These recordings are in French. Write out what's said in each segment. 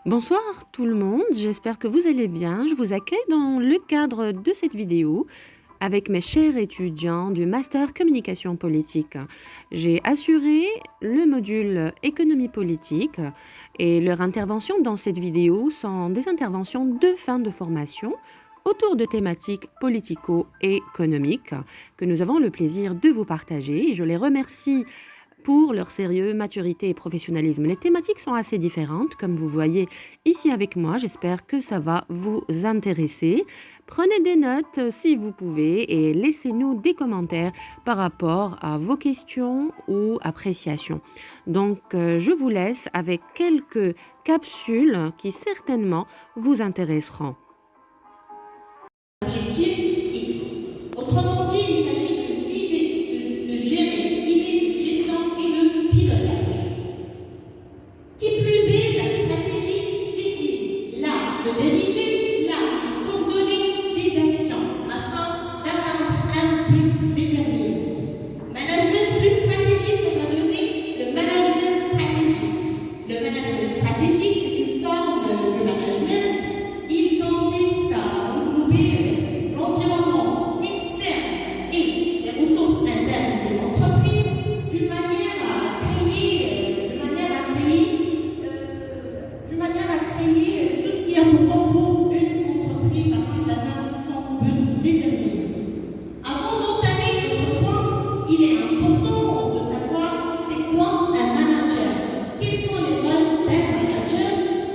Bonsoir tout le monde, j'espère que vous allez bien. Je vous accueille dans le cadre de cette vidéo avec mes chers étudiants du Master Communication Politique. J'ai assuré le module Économie politique et leurs interventions dans cette vidéo sont des interventions de fin de formation autour de thématiques politico-économiques que nous avons le plaisir de vous partager et je les remercie pour leur sérieux, maturité et professionnalisme. Les thématiques sont assez différentes, comme vous voyez ici avec moi. J'espère que ça va vous intéresser. Prenez des notes si vous pouvez et laissez-nous des commentaires par rapport à vos questions ou appréciations. Donc, je vous laisse avec quelques capsules qui certainement vous intéresseront. Objectif X. Autrement dit, il s'agit de l'idée de gérer, l'idée de gestion et de pilotage. Qui plus est, la stratégie décline l'art de diriger, l'art de coordonner des actions afin d'atteindre un but déterminé. Management plus stratégique, on va donner le management stratégique. Le management stratégique, c'est une forme de management. Il consiste à englober l'environnement externe et les ressources internes de l'entreprise de manière à créer tout ce qui est important pour une entreprise afin d'atteindre son but déterminé. Avant d'entamer notre point, il est important de savoir c'est quoi un manager, quels sont les rôles d'un manager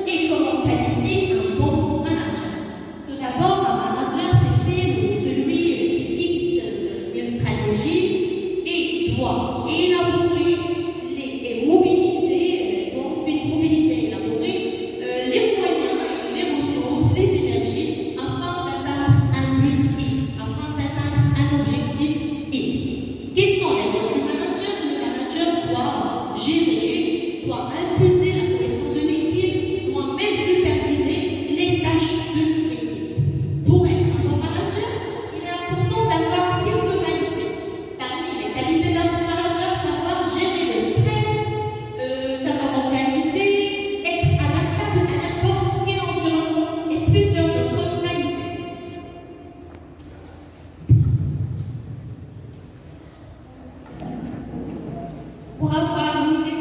et comment qualifier un bon manager. Tout d'abord, un manager, c'est celui qui fixe une stratégie et doit élaborer et mobiliser, doit ensuite mobiliser et élaborer les moyens, les ressources, les énergies afin d'atteindre un but X, afin d'atteindre un objectif X. Quels sont les rôles du manager? Le manager doit gérer, doit impulser la cohésion de l'équipe, doit même superviser les tâches de l'équipe. Pour être un bon manager, il est important d'avoir quelques qualités. Parmi les qualités d'un bon manager, savoir gérer le stress, savoir organiser, être adaptable à n'importe quel environnement et plusieurs autres qualités. Pour avoir une idée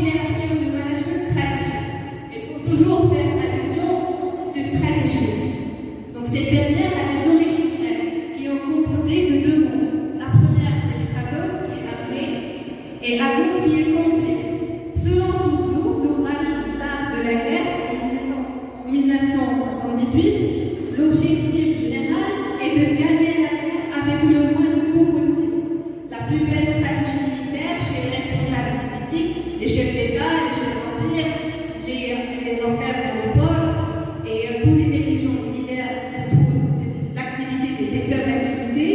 claire sur le management stratégique, il faut toujours faire allusion de stratégie. Donc cette dernière a des origines grecques qui ont composé de deux mots. La première c'est stratos qui est armée et agos qui est complet. Selon Sun Tzu, l'ouvrage L'art de la guerre en 1978, l'objectif général est de gagner la guerre avec le moins de coups possible. La plus belle stratégie militaire chez les responsables politiques, les chefs d'État, les chefs d'empire, les enfers de l'époque et tous les dirigeants militaires de toute l'activité, des secteurs d'activité,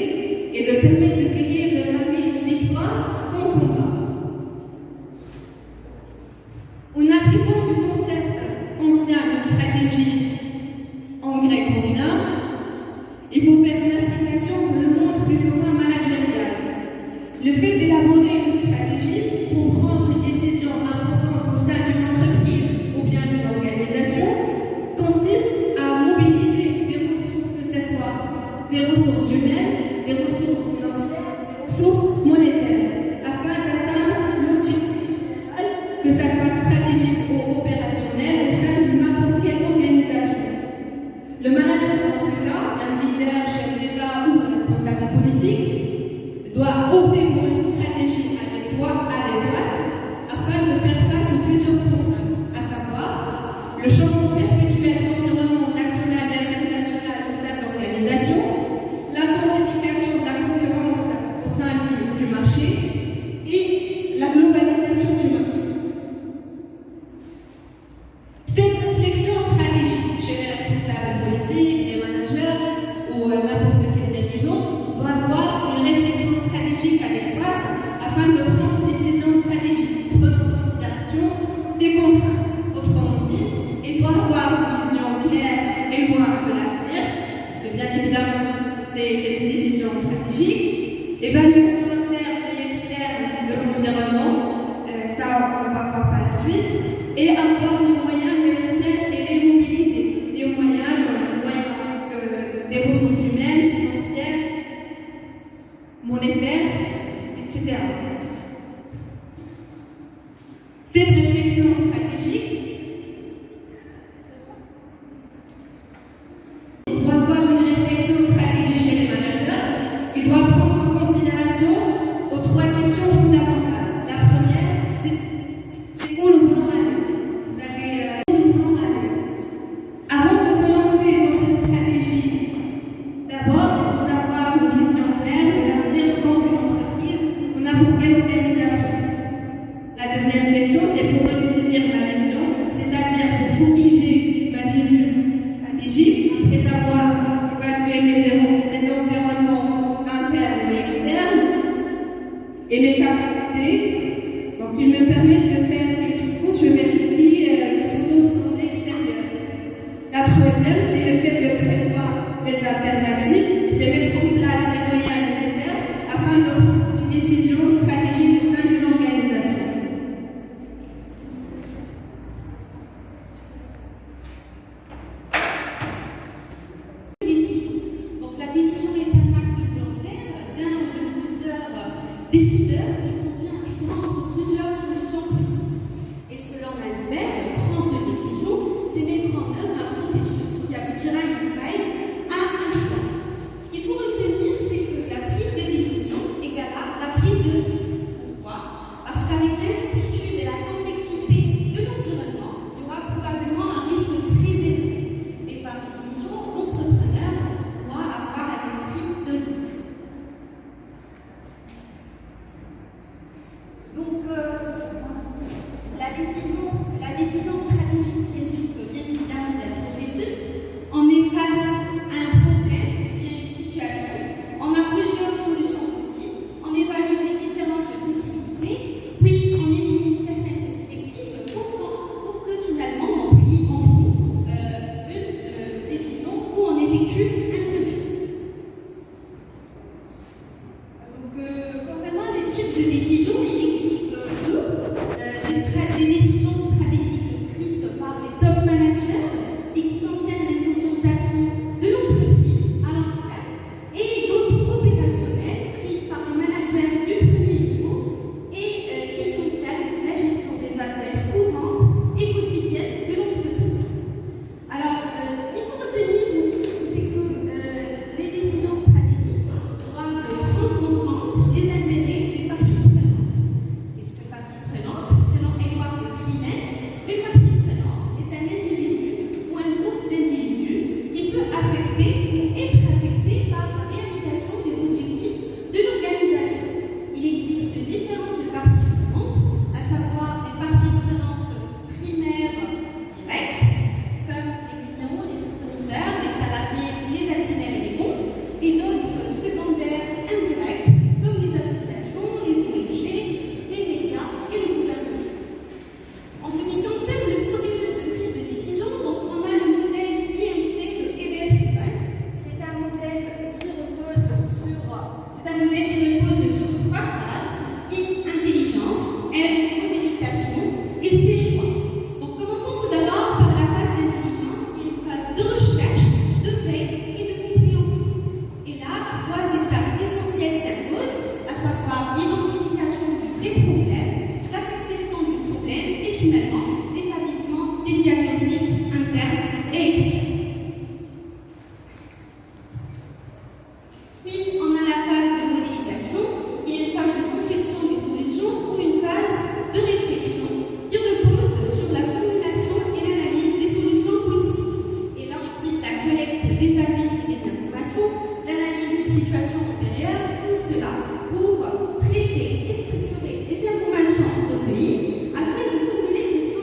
et de permettre de gagner de l'armée une victoire sans combat. En appliquant le concept ancien de stratégie en grec ancien, il faut faire une application dans le monde plus ou moins managérial. Le fait d'élaborer une stratégie pour prendre une décision importante Cette réflexion stratégique doit avoir une réflexion stratégique chez les managers. Il doit prendre en considération aux trois questions fondamentales. La première, c'est où nous voulons aller. Vous avez où nous voulons aller. Avant de se lancer dans cette stratégie, d'abord, il faut avoir une vision claire de l'avenir dans une entreprise ou n'importe quelle organisation. La deuxième question, c'est pour redéfinir ma vision, c'est-à-dire pour corriger ma vision stratégique après avoir évalué mes environnements internes et externes et mes capacités. Donc, ils me permettent de faire et du coup, je vérifie que c'est dans l'extérieur. La troisième, c'est le fait de prévoir des alternatives, de mettre en place les moyens nécessaires afin de prendre une décision stratégique au sein d'une organisation. Donc la décision est un acte volontaire d'un ou de plusieurs décideurs qui conduit un choix entre plusieurs solutions possibles. Et selon Maslow, prendre une décision, c'est mettre en œuvre un processus qui aboutira à un choix. Ce qu'il faut retenir, c'est que la prise de décision égale à la prise de risque. Pourquoi? Parce qu'avec l'incertitude et la complexité de l'environnement, il y aura probablement un risque très élevé. Et par définition, l'entrepreneur doit avoir un esprit de risque. Donc, la décision stratégique résulte bien évidemment d'un processus. On est face à un problème, il y a une situation, on a plusieurs solutions possibles, on évalue les différentes possibilités, puis on élimine certaines perspectives pour que finalement on prend une décision ou on effectue un seul choix. Donc, concernant les types de décisions, il existe des décisions stratégiques prises par les top managers et qui concernent les orientations de l'entreprise à long terme et d'autres opérationnelles prises par les managers du premier niveau et qui concernent la gestion des affaires courantes et quotidiennes de l'entreprise. Alors, ce qu'il faut retenir aussi, c'est que les décisions stratégiques doivent prendre en compte les intérêts des parties prenantes. Qu'est-ce que partie prenante? Selon Edward Freeman, une partie prenante est un individu ou un groupe d'individus qui peut affecter et être affecté par la réalisation des objectifs de l'organisation. Il existe différentes parties prenantes, à savoir des parties prenantes primaires directes, comme les clients, les fournisseurs, les salariés, les actionnaires et les comptes, et d'autres secondaires indirectes, comme les associations, les ONG, les médias et le gouvernement. En ce qui concerne le processus de prise de décision, donc on a le modèle IMC de Ebert-Sivan. C'est un modèle qui repose sur trois phases: I, intelligence, M, modélisation et C, choix. Donc commençons tout d'abord par la phase d'intelligence, qui est une phase de recherche, de veille et de compréhension. Et là, trois étapes essentielles s'imposent, à savoir l'identification du vrai problème, la perception du problème et finalement l'établissement des diagnostics internes et externes. Puis on a la phase de modélisation, qui est une phase de conception des solutions ou une phase de réflexion qui repose sur la formulation et l'analyse des solutions possibles. Et là aussi, la collecte des avis et des informations, l'analyse des situations antérieures, tout cela pour traiter et structurer les informations recueillies afin de formuler des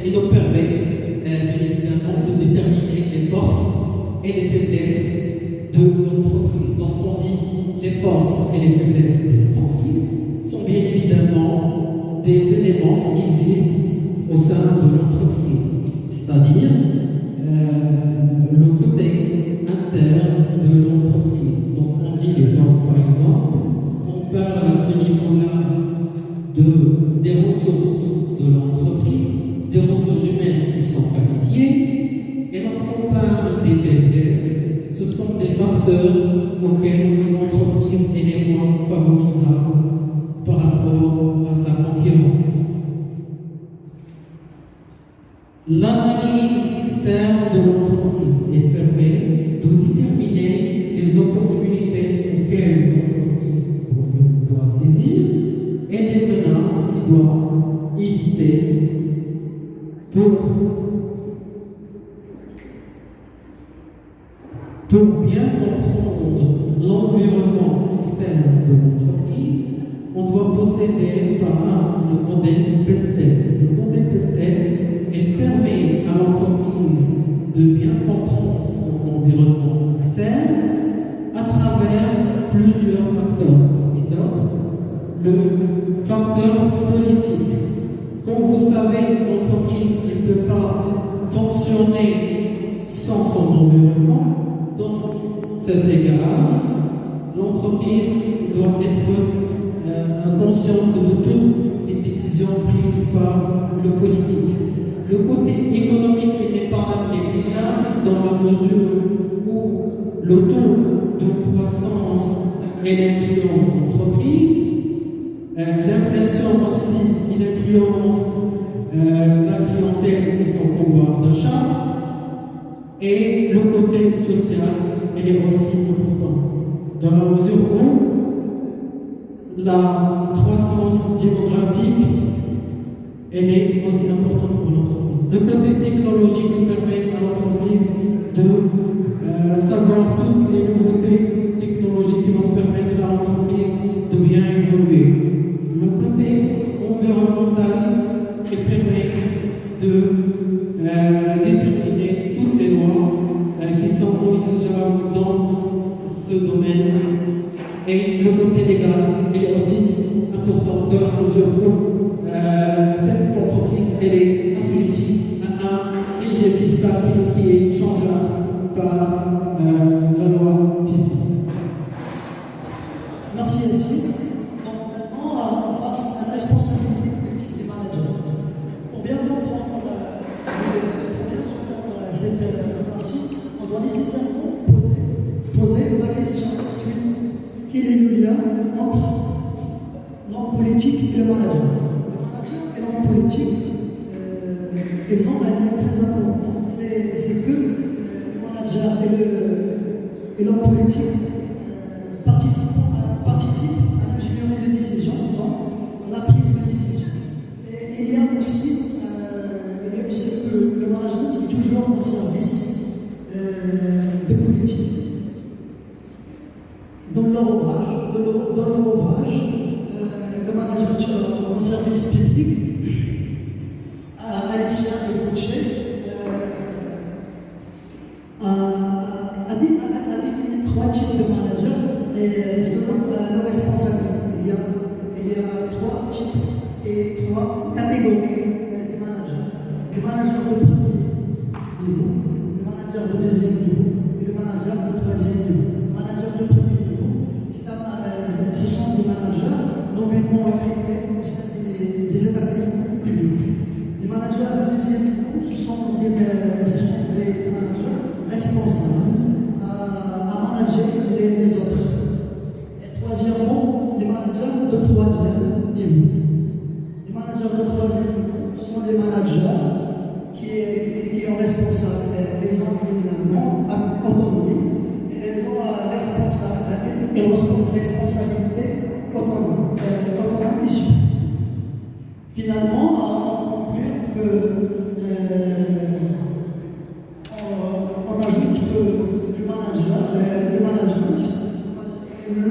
il nous permet bien évidemment de déterminer les forces et les faiblesses de l'entreprise. Lorsqu'on dit les forces et les faiblesses de l'entreprise, sont bien évidemment des éléments qui existent au sein de l'entreprise, c'est-à-dire le côté interne de l'entreprise. Lorsqu'on dit les forces, par exemple, on parle à ce niveau-là des ressources de l'entreprise, des ressources humaines qui sont qualifiées, et lorsqu'on parle des faiblesses, ce sont des facteurs auxquels l'entreprise est les moins favorisable par rapport à sa concurrence. L'analyse externe de l'entreprise permet de déterminer les opportunités auxquelles l'entreprise doit saisir et les menaces qu'il doit éviter pour bien comprendre l'environnement externe de l'entreprise, on doit procéder par le modèle PESTEL. Le modèle PESTEL, il permet à l'entreprise de bien comprendre son environnement externe à travers plusieurs facteurs. Et donc, le facteur politique. Comme vous savez, l'entreprise ne peut pas fonctionner sans son environnement. Donc, cet égard, l'entreprise doit être consciente de toutes les décisions prises par le politique. Le côté économique n'est pas négligeable dans la mesure où le taux de croissance et l'influence de l'entreprise, l'inflation aussi, il influence la clientèle et son pouvoir d'achat, et le côté social, il est aussi important. Dans la mesure où la croissance démographique, elle est aussi importante pour l'entreprise. Le côté technologique permet à l'entreprise de savoir toutes les nouveautés technologiques qui vont permettre à l'entreprise de bien évoluer. Le côté environnemental qui permet de déterminer toutes les lois qui sont envisageables dans ce domaine. Et le côté légal est aussi important dans la mesure où cette entreprise elle est assujettie à un régime fiscal qui est changeable par la loi fiscale. Merci Yassine. Donc maintenant, on passe à la responsabilité politique des managers. Pour bien comprendre cette information, on doit nécessairement poser la question suivante. Quel est le lien entre l'homme politique et le manager? Le manager et l'homme politique, ils ont un lien très important. C'est que le manager et l'homme politique participent à l'ingénierie de décision, donc à la prise de décision. Et il y a aussi que le management est toujours au service de politique. Dans leur ouvrage, le management en service public, Alicia et Boucher a défini 3 types de managers et selon leur responsabilité. Il y a 3 types et 3 catégories de managers. Le manager de premier niveau, le manager de deuxième niveau et le manager de troisième niveau. Le manager de premier niveau, ce sont des managers nouvellement recrutés au sein des établissements publics. Les managers de deuxième niveau, ce sont des managers responsables à manager les autres. Et troisièmement, les managers de troisième niveau. Les managers de troisième niveau sont des managers qui ont responsable, ils ont une autonomie, et ils ont responsabilité autonome et suffisante. Finalement, on conclut que on ajoute que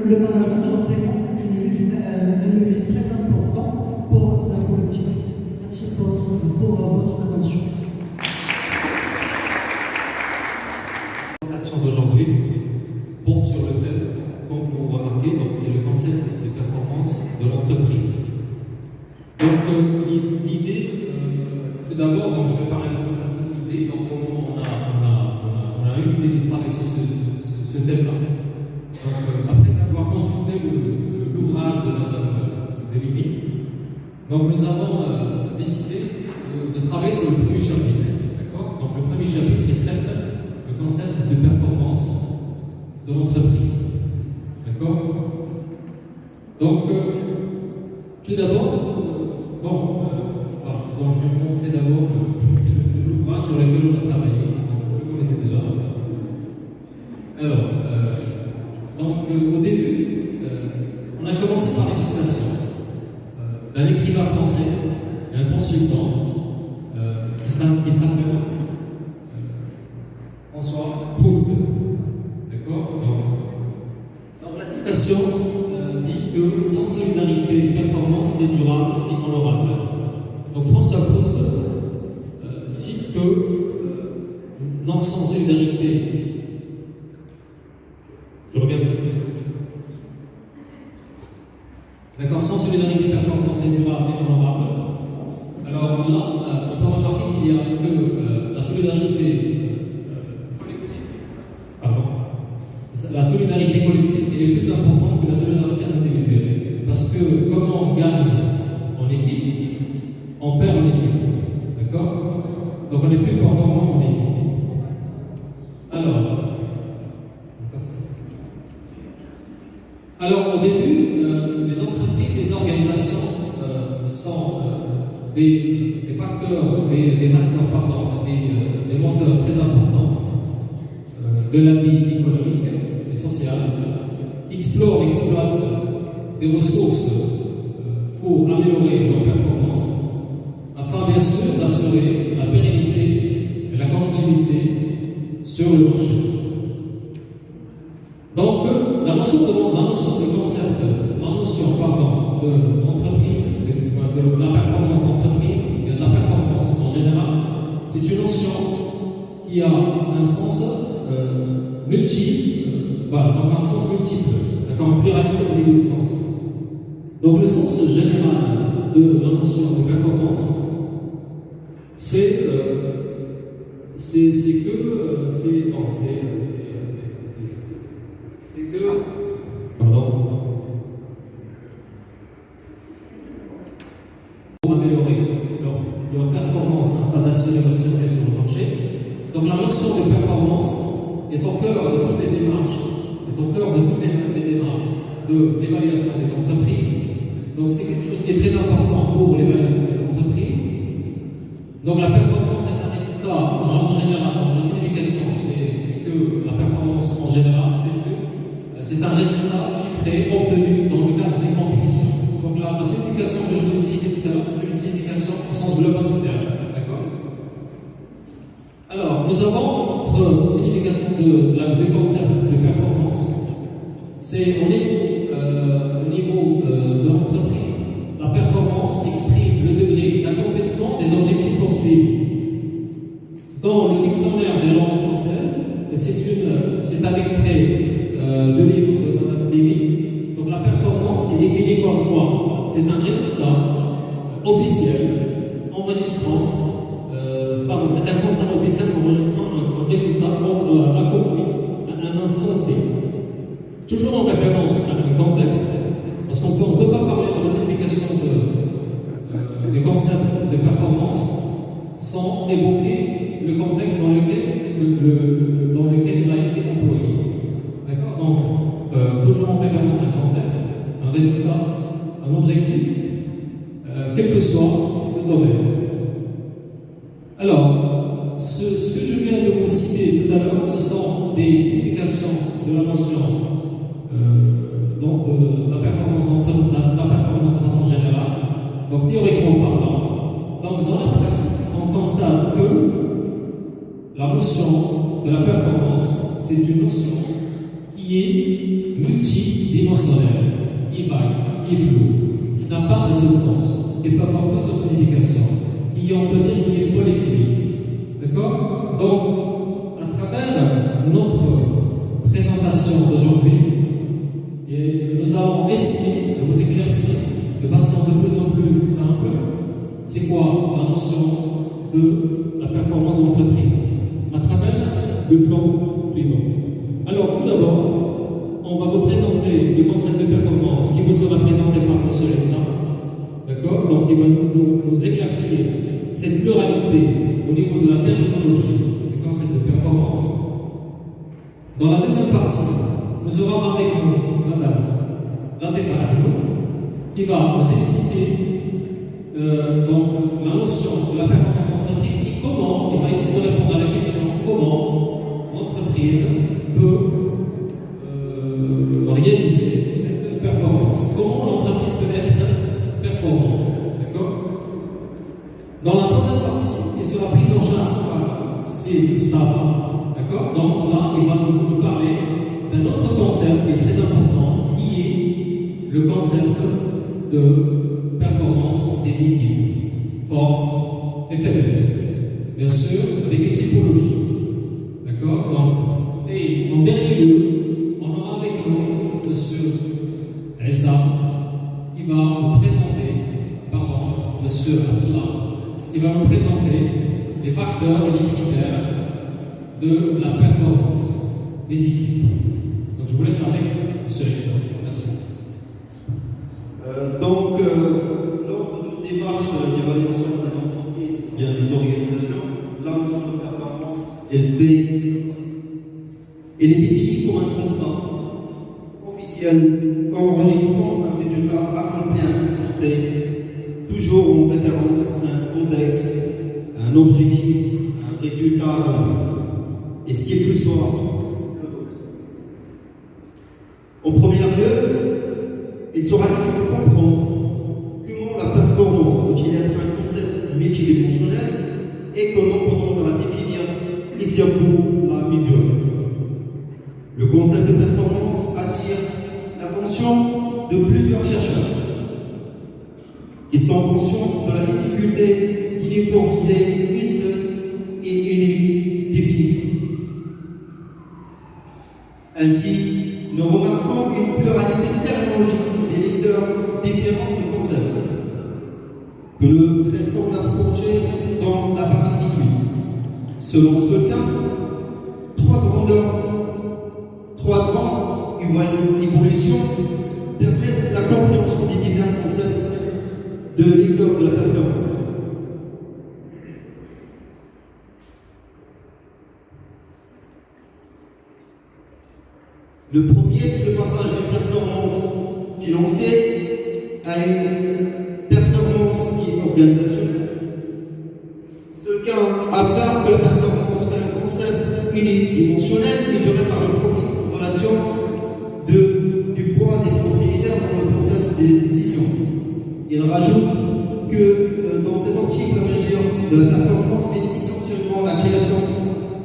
le management représente une levier très important pour la politique. Merci pour votre attention. Tout d'abord, donc, je vais parler un peu d'idée, donc comment on a eu l'idée de travailler sur ce thème-là. Donc, après avoir consulté l'ouvrage de Madame Deligny, donc nous avons décidé de travailler sur le premier chapitre. D'accord. Donc le premier chapitre qui traite le concept de performance de l'entreprise. D'accord. Donc, tout d'abord, je vais vous montrer d'abord l'ouvrage sur lequel on a travaillé. Vous le connaissez déjà. Alors, au début, on a commencé par une citation d'un écrivain français, un consultant, qui s'appelle François Proust. D'accord. Donc, la citation dit que sans solidarité, performance n'est durable et honorable. Donc François Proust cite que non sans solidarité, je reviens un petit peu. D'accord, sans solidarité, performance n'est durable et honorable. Alors là, on peut remarquer qu'il y a que la solidarité collective, la solidarité collective est plus importante que la solidarité individuelle. Parce que comment on gagne en équipe, on perd en équipe. D'accord. Donc on n'est plus performant en équipe. Alors au début, les entreprises et les organisations sont des facteurs, des acteurs, des moteurs très importants de la vie économique et sociale, qui explorent et exploitent des ressources pour améliorer leur performance, afin bien sûr d'assurer la pérennité et la continuité sur le marché. Donc la notion de concept, la notion de l'entreprise, de la performance d'entreprise, et de la performance en général, c'est une notion qui a un sens multiple, donc un sens multiple, d'accord, une pluralité au niveau du sens. Donc le sens général de la notion de performance, c'est pour améliorer leur performance en phase émotionnelle sur le marché. Donc la notion de performance est au cœur de toutes les démarches, de l'évaluation des entreprises. Donc c'est quelque chose qui est très important pour l'évaluation des entreprises. Donc la performance est un résultat en général, la signification c'est que la performance en général c'est un résultat chiffré obtenu dans le cadre des compétitions. Donc la signification que je vous ai citée tout à l'heure, c'est une signification au sens global du terme. D'accord. Alors nous avons notre signification de concept de performance. C'est au niveau de l'entreprise. La performance exprime le degré d'accomplissement des objectifs poursuivis. Dans le dictionnaire des langues françaises, c'est un extrait de livre de Madame Deligny. Donc la performance est définie comme quoi? C'est un résultat officiel enregistrant, c'est un constat officiel enregistrant un résultat accompli à un instant T. Toujours en référence à un contexte, parce qu'on ne peut pas parler de la signification des concepts de performance sans évoquer le contexte dans lequel il a été employé. D'accord. Donc, toujours en référence à un contexte, un résultat, un objectif, quel que soit ce domaine. Alors, ce que je viens de vous citer tout à l'heure, ce sont des significations de la notion de la performance de façon générale, donc théoriquement parlant. Donc dans la pratique, on constate que la notion de la performance, c'est une notion qui est multidimensionnelle, qui est vague, qui est floue, qui n'a pas de substance, qui peut avoir plusieurs significations, qui on peut dire qui est polysémique. D'accord. Donc, à travers notre présentation d'aujourd'hui, nous allons essayer de vous éclaircir de façon de plus en plus simple c'est quoi la notion de la performance de l'entreprise à travers le plan suivant. Alors tout d'abord, on va vous présenter le concept de performance qui vous sera présenté par M. Lessa. D'accord? Donc il va nous éclaircir cette pluralité au niveau de la terminologie du concept de performance. Dans la deuxième partie, nous aurons avec nous Madame Latefa Hadou, qui va nous expliquer donc, la notion de la performance d'entreprise et comment, il va essayer de répondre à la question comment l'entreprise peut réaliser cette performance, comment l'entreprise peut être performante. D'accord? Dans la troisième partie, qui sera prise en charge par ces staff, d'accord? Donc là, il va nous parler d'un autre concept qui est très important, qui est le concept de performance des équipes, force et faiblesse, bien sûr avec les typologies. D'accord? Donc, et en dernier lieu, on aura avec nous M. Issa qui va nous présenter, pardon, M. Abdullah, qui va nous présenter les facteurs et les critères de la performance des équipes. Donc je vous laisse avec M. Issa. Merci. Lors d'une démarche d'évaluation des entreprises, bien des organisations, la notion de performance elle est définie comme un constat officiel enregistrant un résultat accompli à un instant T, toujours en référence à un contexte, à un objectif, à un résultat accompli. Et ce qui est plus soir. En premier lieu, il sera utile de comprendre comment la performance peut-il être un concept multidimensionnel et comment peut-on la définir et surtout la mesurer. Le concept de performance attire l'attention de plusieurs chercheurs qui sont conscients de la difficulté d'uniformiser une seule et unique définition. Ainsi, nous remarquons une pluralité terminologique des lecteurs différents du concept que nous traitons d'approcher dans la partie qui suit. Selon ce cas, trois grandes évolutions permettent la compréhension des divers concepts de lecteurs de la performance. Le premier, c'est le passage d'une performance financière à une performance qui est organisationnelle. Ce cas affirme que la performance est un concept unidimensionnel mesuré par le profit en relation du poids des propriétaires dans le processus des décisions. Il rajoute que dans cette optique, la mesure de la performance vise essentiellement la création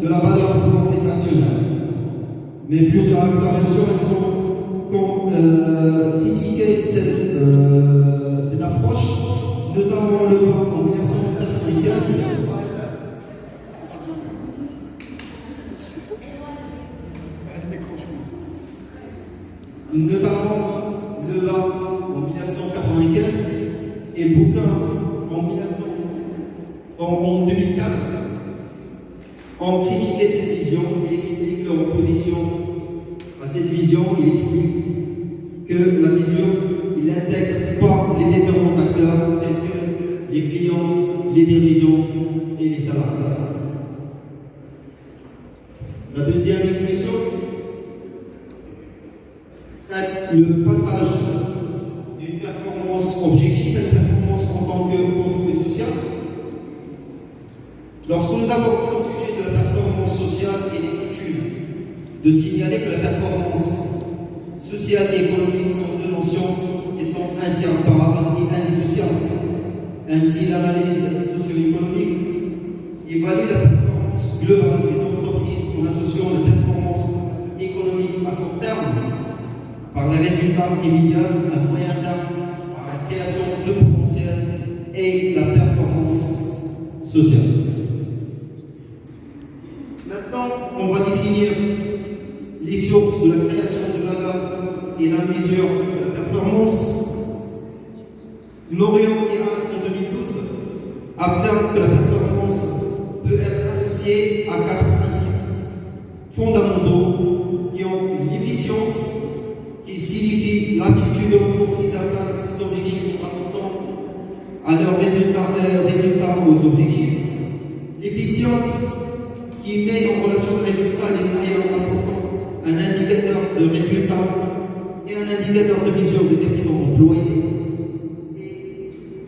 de la valeur pour les actionnaires. Mais plusieurs interventions ont critiqué cette approche, notamment le plan en 1995. Notamment le bas en 1995 et Bouquin en 2004 ont critiqué cette vision et expliquent leur opposition à cette vision. Il explique que la mesure n'intègre pas les différents acteurs tels que les clients, les dirigeants et les salariés. La deuxième évolution, le passage d'une performance objective à une performance en tant que construit social. Lorsque nous abordons le sujet de la performance sociale, il est utile de signaler que la performance sociale et économique sont deux notions qui sont inséparables et indissociables. Ainsi, l'analyse socio-économique évalue la performance globale des entreprises en associant la performance économique à court terme par les résultats immédiats à moyen terme, par la création de potentiel et la performance sociale. Maintenant, on va définir les sources de la création de valeur et la mesure de la performance. Norian et Al, en 2012, affirment que la performance à 4 principes fondamentaux qui ont l'efficience, qui signifie l'aptitude de l'entreprise à atteindre ses objectifs en rapportant à leurs résultats aux objectifs. L'efficience qui met en relation le résultat les moyens en apportant un indicateur de résultat et un indicateur de mesure de capital employé. Et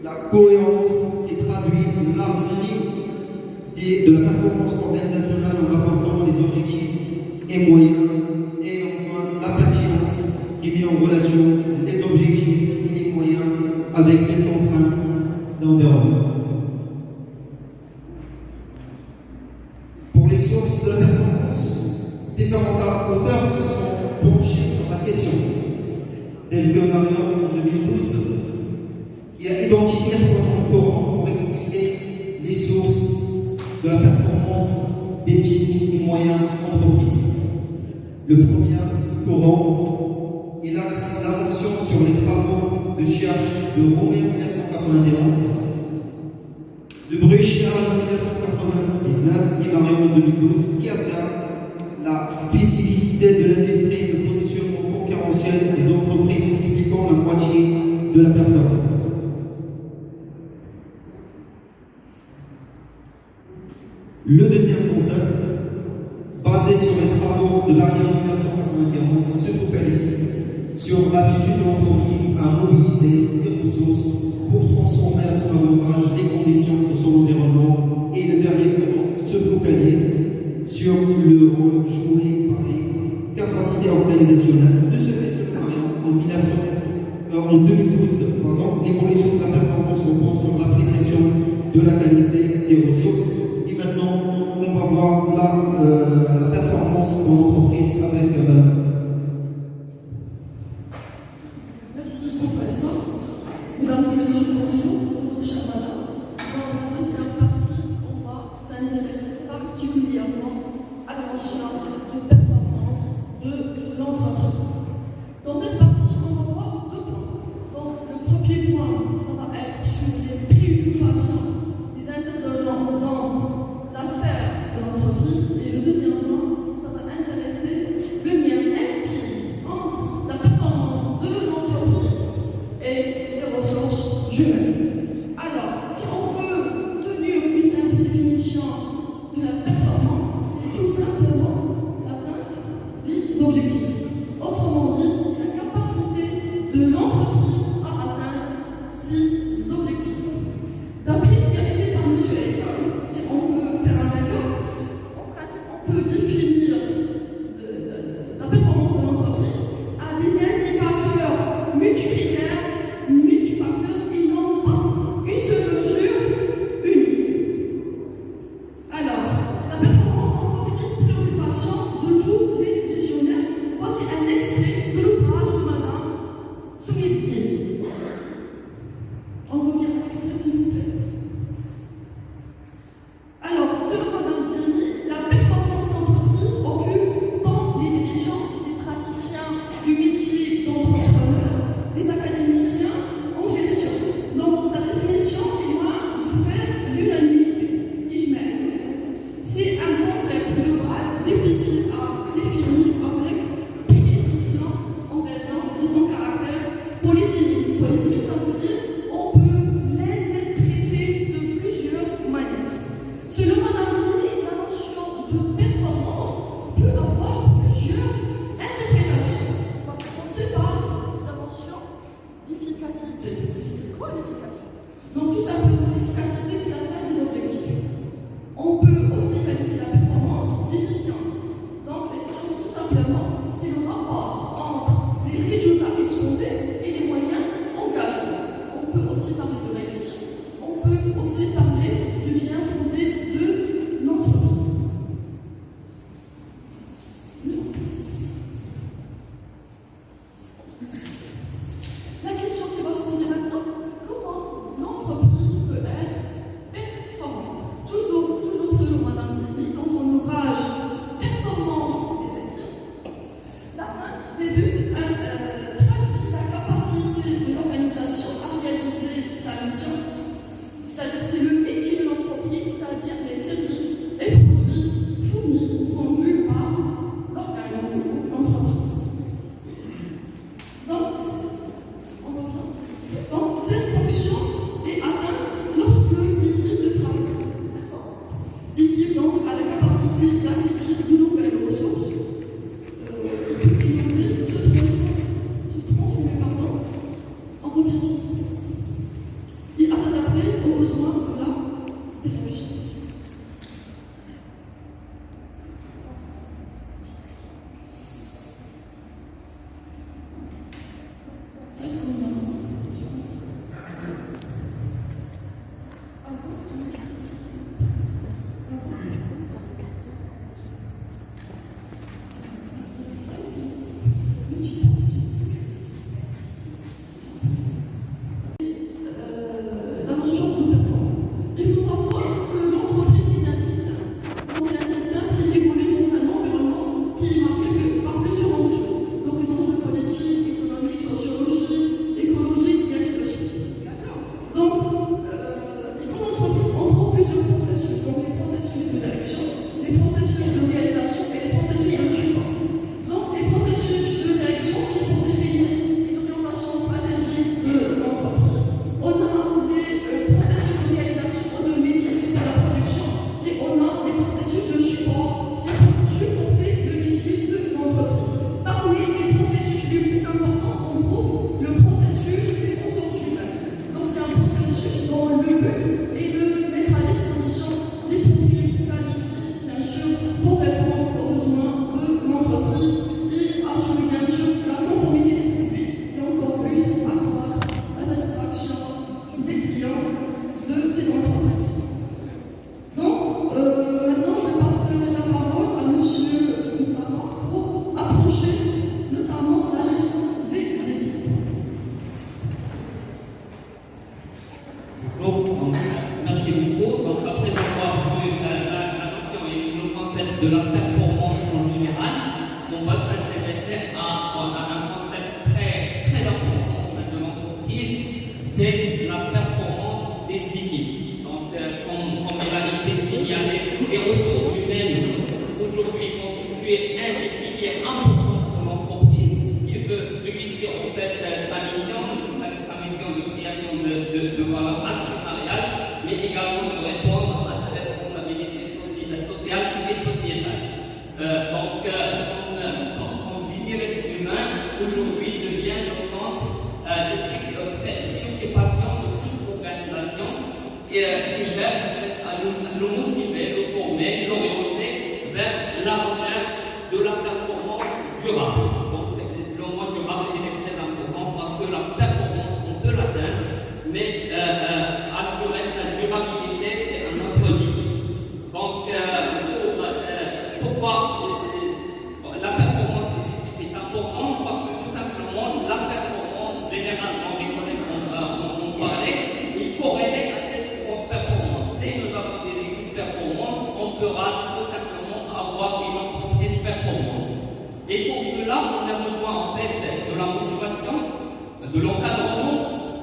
la cohérence qui traduit l'harmonie de la performance organisationnelle en rapportant les objectifs et moyens. Et enfin, la pertinence qui met en relation les objectifs et les moyens avec les contraintes d'environnement. Pour les sources de la performance, différents auteurs se sont penchés sur la question, tel que Marion en 2012, qui a identifié 3 courants pour expliquer les sources de la performance des petites et moyennes entreprises. Le premier courant, il axe l'attention sur les travaux de Church de Romer en 1991, de Bruchard en 1999 et Marion en 2012, qui affirme la spécificité de l'industrie de positionnement concurrentiel des entreprises expliquant la moitié de la performance. Le deuxième concept, basé sur les travaux de Marion en 1991, se focalise sur l'aptitude de l'entreprise à mobiliser les ressources pour transformer à son avantage les conditions de son environnement. Et le dernier courant se focalise sur le rôle joué par les capacités organisationnelles de ce que Marion en 2012, l'évolution de la performance repose sur l'appréciation de la qualité des ressources. Et maintenant, on va voir la performance de l'entreprise avec Madame. Merci beaucoup, Alexandre. Mesdames et messieurs, bonjour. Bonjour, chère madame. Dans la deuxième partie, on va s'intéresser particulièrement à la recherche de performance de l'entreprise. Dans cette partie, on va voir 2 points. Donc, le premier point, ça va être sur les préoccupations des intervenants dans la sphère de l'entreprise. Et le deuxième point, ça va intéresser le lien intime entre la performance de l'entreprise et les ressources humaines. Alors, si on veut tenir une simple définition de la performance, c'est tout simplement l'atteinte des objectifs. Autrement dit, la capacité de l'entreprise à atteindre ses objectifs. D'après ce qui a été fait par M. Essan, si on veut faire un accord, en principe, on peut définir la performance de l'entreprise à des indicateurs multicritères, multifacteurs et non pas une seule mesure unique. Alors, la L'équipe donc a la capacité d'acquérir de nouvelles ressources et d'innover, se transformer en remerciement et à s'adapter aux besoins de la direction. La notion de performance. Il faut savoir que l'entreprise est un système. Donc c'est un système qui évolue dans un environnement qui est marqué par plusieurs enjeux. Donc les enjeux politiques, économiques, sociologiques, écologiques, et ainsi de suite. D'accord. Donc, dans l'entreprise, on trouve plusieurs processus. Donc les processus de direction, les processus de réalisation et les processus de support. Donc les processus de direction, c'est pour définir les orientations stratégiques de l'entreprise. On a les processus de réalisation de métier, c'est pour la production, et on a les processus de support, c'est pour supporter le métier de l'entreprise. Parmi les processus les plus importants, on trouve le processus des ressources humaines. Donc c'est un processus dont le but est de mettre à disposition des profils qualifiés, bien sûr, pour répondre aux besoins de l'entreprise et assurer bien sûr la conformité des produits et encore plus pour accroître la satisfaction des clients de cette entreprise. Donc, maintenant, je vais passer la parole à M. Moustapha pour approcher notamment la gestion des équipes. Donc, merci beaucoup. Donc, après avoir vu la notion et le concept de la performance en général, on va s'intéresser à un concept très important au sein de l'entreprise, c'est la performance des équipes. Donc, comme il a été signalé, les ressources humaines aujourd'hui constituent un des piliers importants de l'entreprise qui veut réussir en fait sa mission de création de valeur actionnariale, mais également de répondre à sa responsabilité sociale et sociétale. Comme je disais, l'être humain aujourd'hui devient le centre des préoccupations de toute organisation et qui cherche à le motiver, le former, l'orienter vers la recherche de la performance durable. Donc, le mot durable est très important parce que la performance, on peut l'atteindre, mais assurer sa durabilité, c'est un autre défi. Donc, pourquoi la performance des équipes est importante? Parce que tout simplement, la performance, généralement, les collègues ont parlé, il faut aider à cette performance. Si nous avons des équipes performantes, on pourra tout simplement avoir une entreprise performante. Et pour cela, on a besoin en fait de la motivation, de l'encadrement,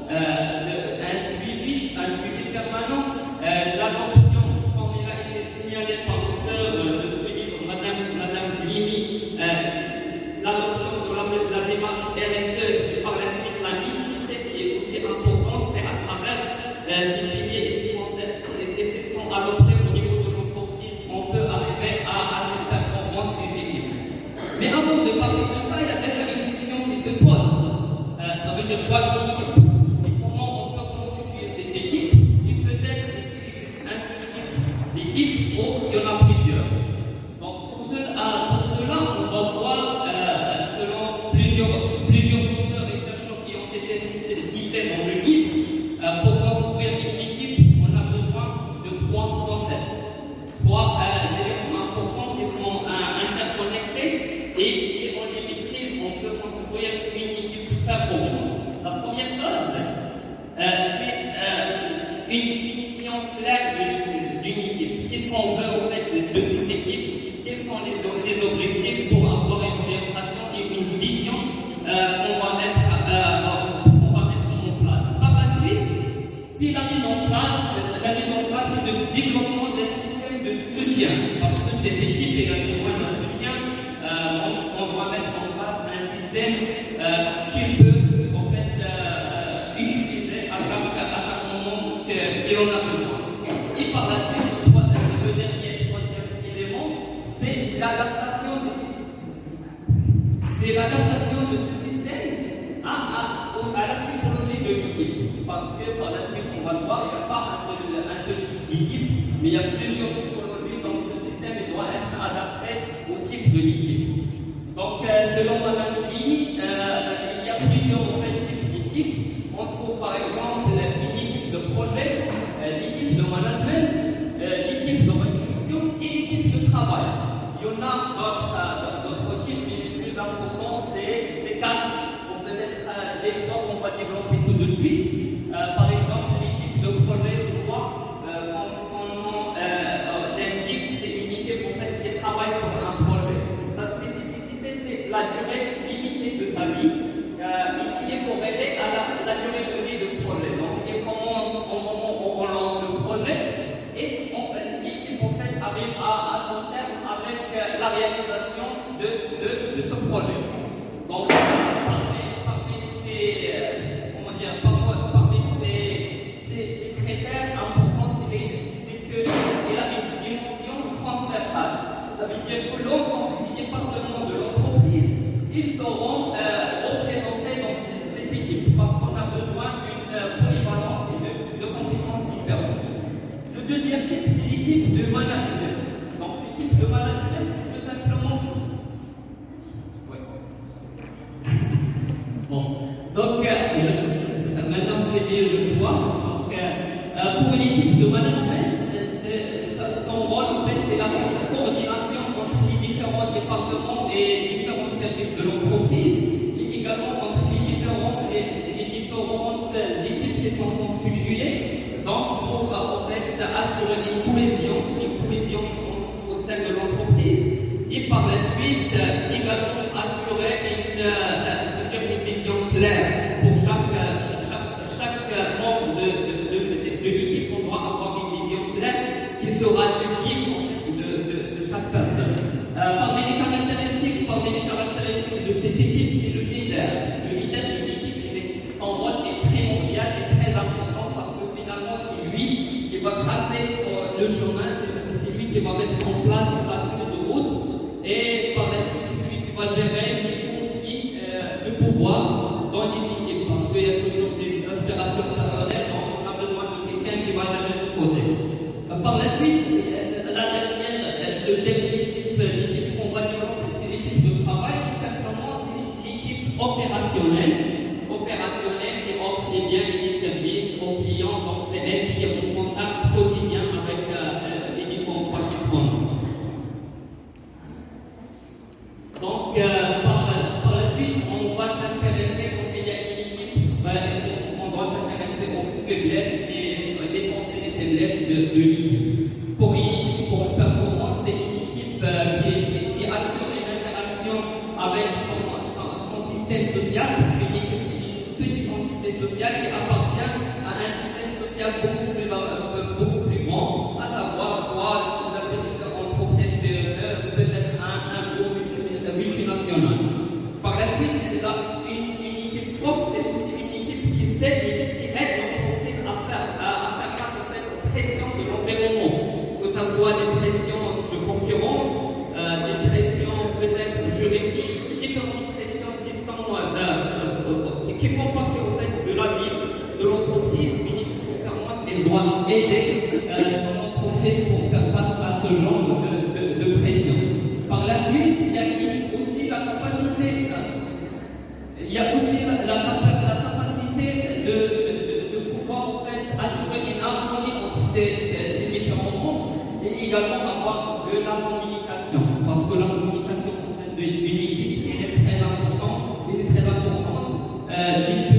d'un suivi permanent, l'adoption, comme il a été signalé par l'auteur de ce livre, Madame Glimi, l'adoption de la démarche RSE et par la suite la mixité qui est aussi importante, c'est à travers ces piliers et ces concepts et ces sont adoptés au niveau de l'entreprise, on peut arriver à cette performance des équipes. Mais avant de parler de ça, il y a déjà une question qui se pose. Ça veut dire quoi une équipe? Et comment on peut constituer cette équipe? Et peut-être est-ce qu'il existe un seul type d'équipe ou il y en a plusieurs? Donc pour cela, on va voir selon plusieurs auteurs et chercheurs qui ont été cités dans le livre, pour construire une équipe, on a besoin de trois concepts, trois éléments importants qui sont interconnectés, et si on les maîtrise, on peut construire une équipe performante. La première chose, c'est une définition claire d'une équipe. Qu'est-ce qu'on veut en fait de cette équipe? Quels sont les objectifs pour avoir une orientation et une vision qu'on va mettre en place? Par la suite, si la mise en place c'est le développement d'un système de soutien, parce que cette équipe est besoin d'un soutien, on doit mettre en place un système qui peut en fait utiliser à chaque moment qu'il en a besoin. Et par la suite, le dernier C'est l'adaptation de ce système à la typologie de l'équipe. Parce que par la suite, on va le voir, il n'y a pas un seul type d'équipe, mais il y a plusieurs typologies, donc ce système il doit être adapté au type de l'équipe. Donc, selon Madame Lee, il y a plusieurs types d'équipes. On trouve par exemple une équipe de projet, l'équipe de management, l'équipe de réflexion et l'équipe de travail. Il y en a d'autres types, mais les plus importants, c'est ces quatre. Ou peut-être les trois qu'on va développer tout de suite. Par exemple, l'équipe de projet, je crois, comme son nom l'indique, c'est une équipe qui travaille sur un projet. Sa spécificité, c'est la durée limitée de sa vie et qui est corrélée à la durée de vie du projet. Donc, il commence au moment où on lance le projet et l'équipe arrive à son terme avec la réalisation de ce projet. Donc, parmi ces critères importants, c'est qu'il a une dimension transversale. Ça veut dire que l'ensemble des départements de l'entreprise, ils seront représentés dans cette équipe parce qu'on a besoin d'une polyvalence et de compétences différentes. Le deuxième type, c'est l'équipe de management. Donc, l'équipe de management, c'est tout simplement. Bon, donc maintenant c'est bien, je crois. Donc, pour une équipe de management, son rôle en fait c'est la coordination entre les différents départements et différents services de l'entreprise, et également entre les différentes équipes qui sont constituées, donc pour en fait assurer une cohésion au sein de l'entreprise, et par la suite également assurer une vision claire pour chaque membre de l'équipe. On doit avoir une vision claire qui sera unique de chaque personne. Parmi les caractéristiques de cette équipe, c'est le leader. Le leader de l'équipe, son rôle est primordial et très important parce que finalement c'est lui qui va tracer le chemin, c'est lui qui va mettre en place la feuille de route et par la suite c'est lui qui va gérer les conflits de pouvoir dans les équipes parce qu'il y a toujours des aspirations personnelles, donc on a besoin de quelqu'un qui va gérer ce côté. Par la suite, le dernier type d'équipe qu'on va développer, c'est l'équipe de travail. Tout simplement, c'est l'équipe opérationnelle qui offre les biens et les services aux clients. Donc, c'est elle qui est en contact quotidien avec les différents parties prenantes. Donc, par la suite, on va s'intéresser, quand il y a une équipe, on doit s'intéresser aux faiblesses et les forces et les faiblesses de l'équipe. Pour une équipe, pour une performance, c'est une équipe qui assure une interaction avec son système social. Une équipe, c'est une petite entité sociale qui appartient à un système social beaucoup plus grand, à savoir soit la petite entreprise peut-être un groupe multinational. Par la suite, une équipe forte, c'est aussi une équipe qui aide l'entreprise à faire face aux pressions de l'environnement, que ce soit des pressions de concurrence, des pressions peut-être juridiques, différentes pressions qui font partie en fait de la vie de l'entreprise. Une équipe performante, elle doit aider son entreprise pour faire face à ce genre de pression. Par la suite, il y a aussi la capacité, de pouvoir en fait assurer une harmonie entre ces différents membres et également avoir de la communication. Parce que la communication au sein d'une équipe, elle est très importante. Des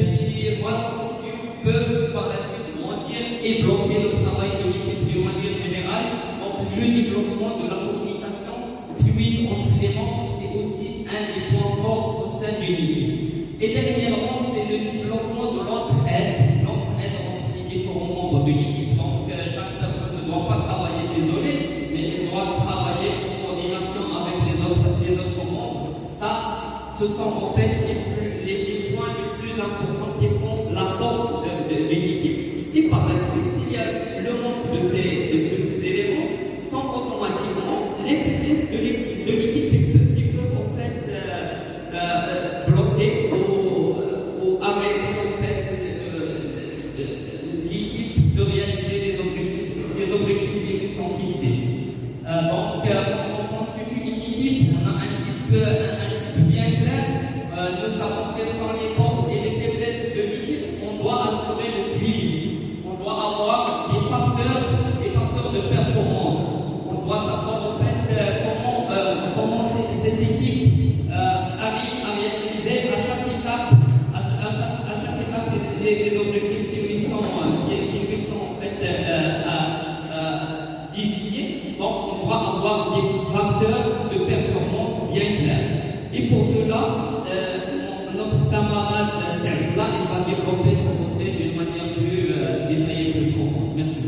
petits malentendus peuvent par la suite grandir et bloquer le travail de l'équipe de manière générale. Donc le développement de la communication fluide entre les membres, c'est aussi un des points forts au sein d'une équipe. Et dernièrement, c'est le développement de l'entraide entre les différents membres de l'équipe. Donc chaque personne ne doit pas travailler désolé, mais elle doit travailler en coordination avec les autres membres. Ça, ce sont en fait les points les plus importants qui font la force d'une équipe. Et par la suite, s'il y a le manque de ces éléments, sont automatiquement les services de l'équipe qui peuvent en fait On constitue une équipe, on a un type bien clair. Nous savons quelles sont les forces et les faiblesses de l'équipe. On doit assurer le suivi. On doit avoir des facteurs de performance. On doit savoir en fait comment cette équipe arrive à réaliser à chaque étape les objectifs qui lui sont en fait désignés. Donc on doit avoir des facteurs de performance bien clairs. Et pour cela, notre camarade Saïda, il va développer son côté d'une manière plus détaillée, plus profonde. Merci.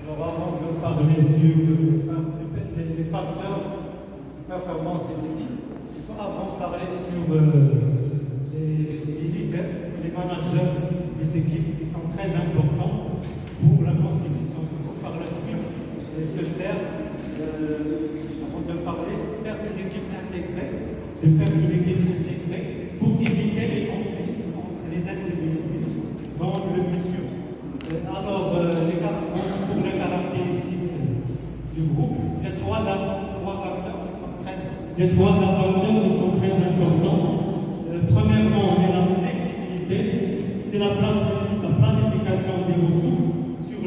Alors avant de parler sur les facteurs de performance des équipes, il faut avant parler sur les leaders, les managers des équipes qui sont très importants pour la constitution. Il faut par la suite se faire, avant de parler, faire une équipe intégrée, pour éviter les conflits entre les individus dans le futur. Alors, pour les caractéristiques du groupe, il y a trois facteurs qui sont très importants. Premièrement, il y a la flexibilité, c'est la planification des ressources sur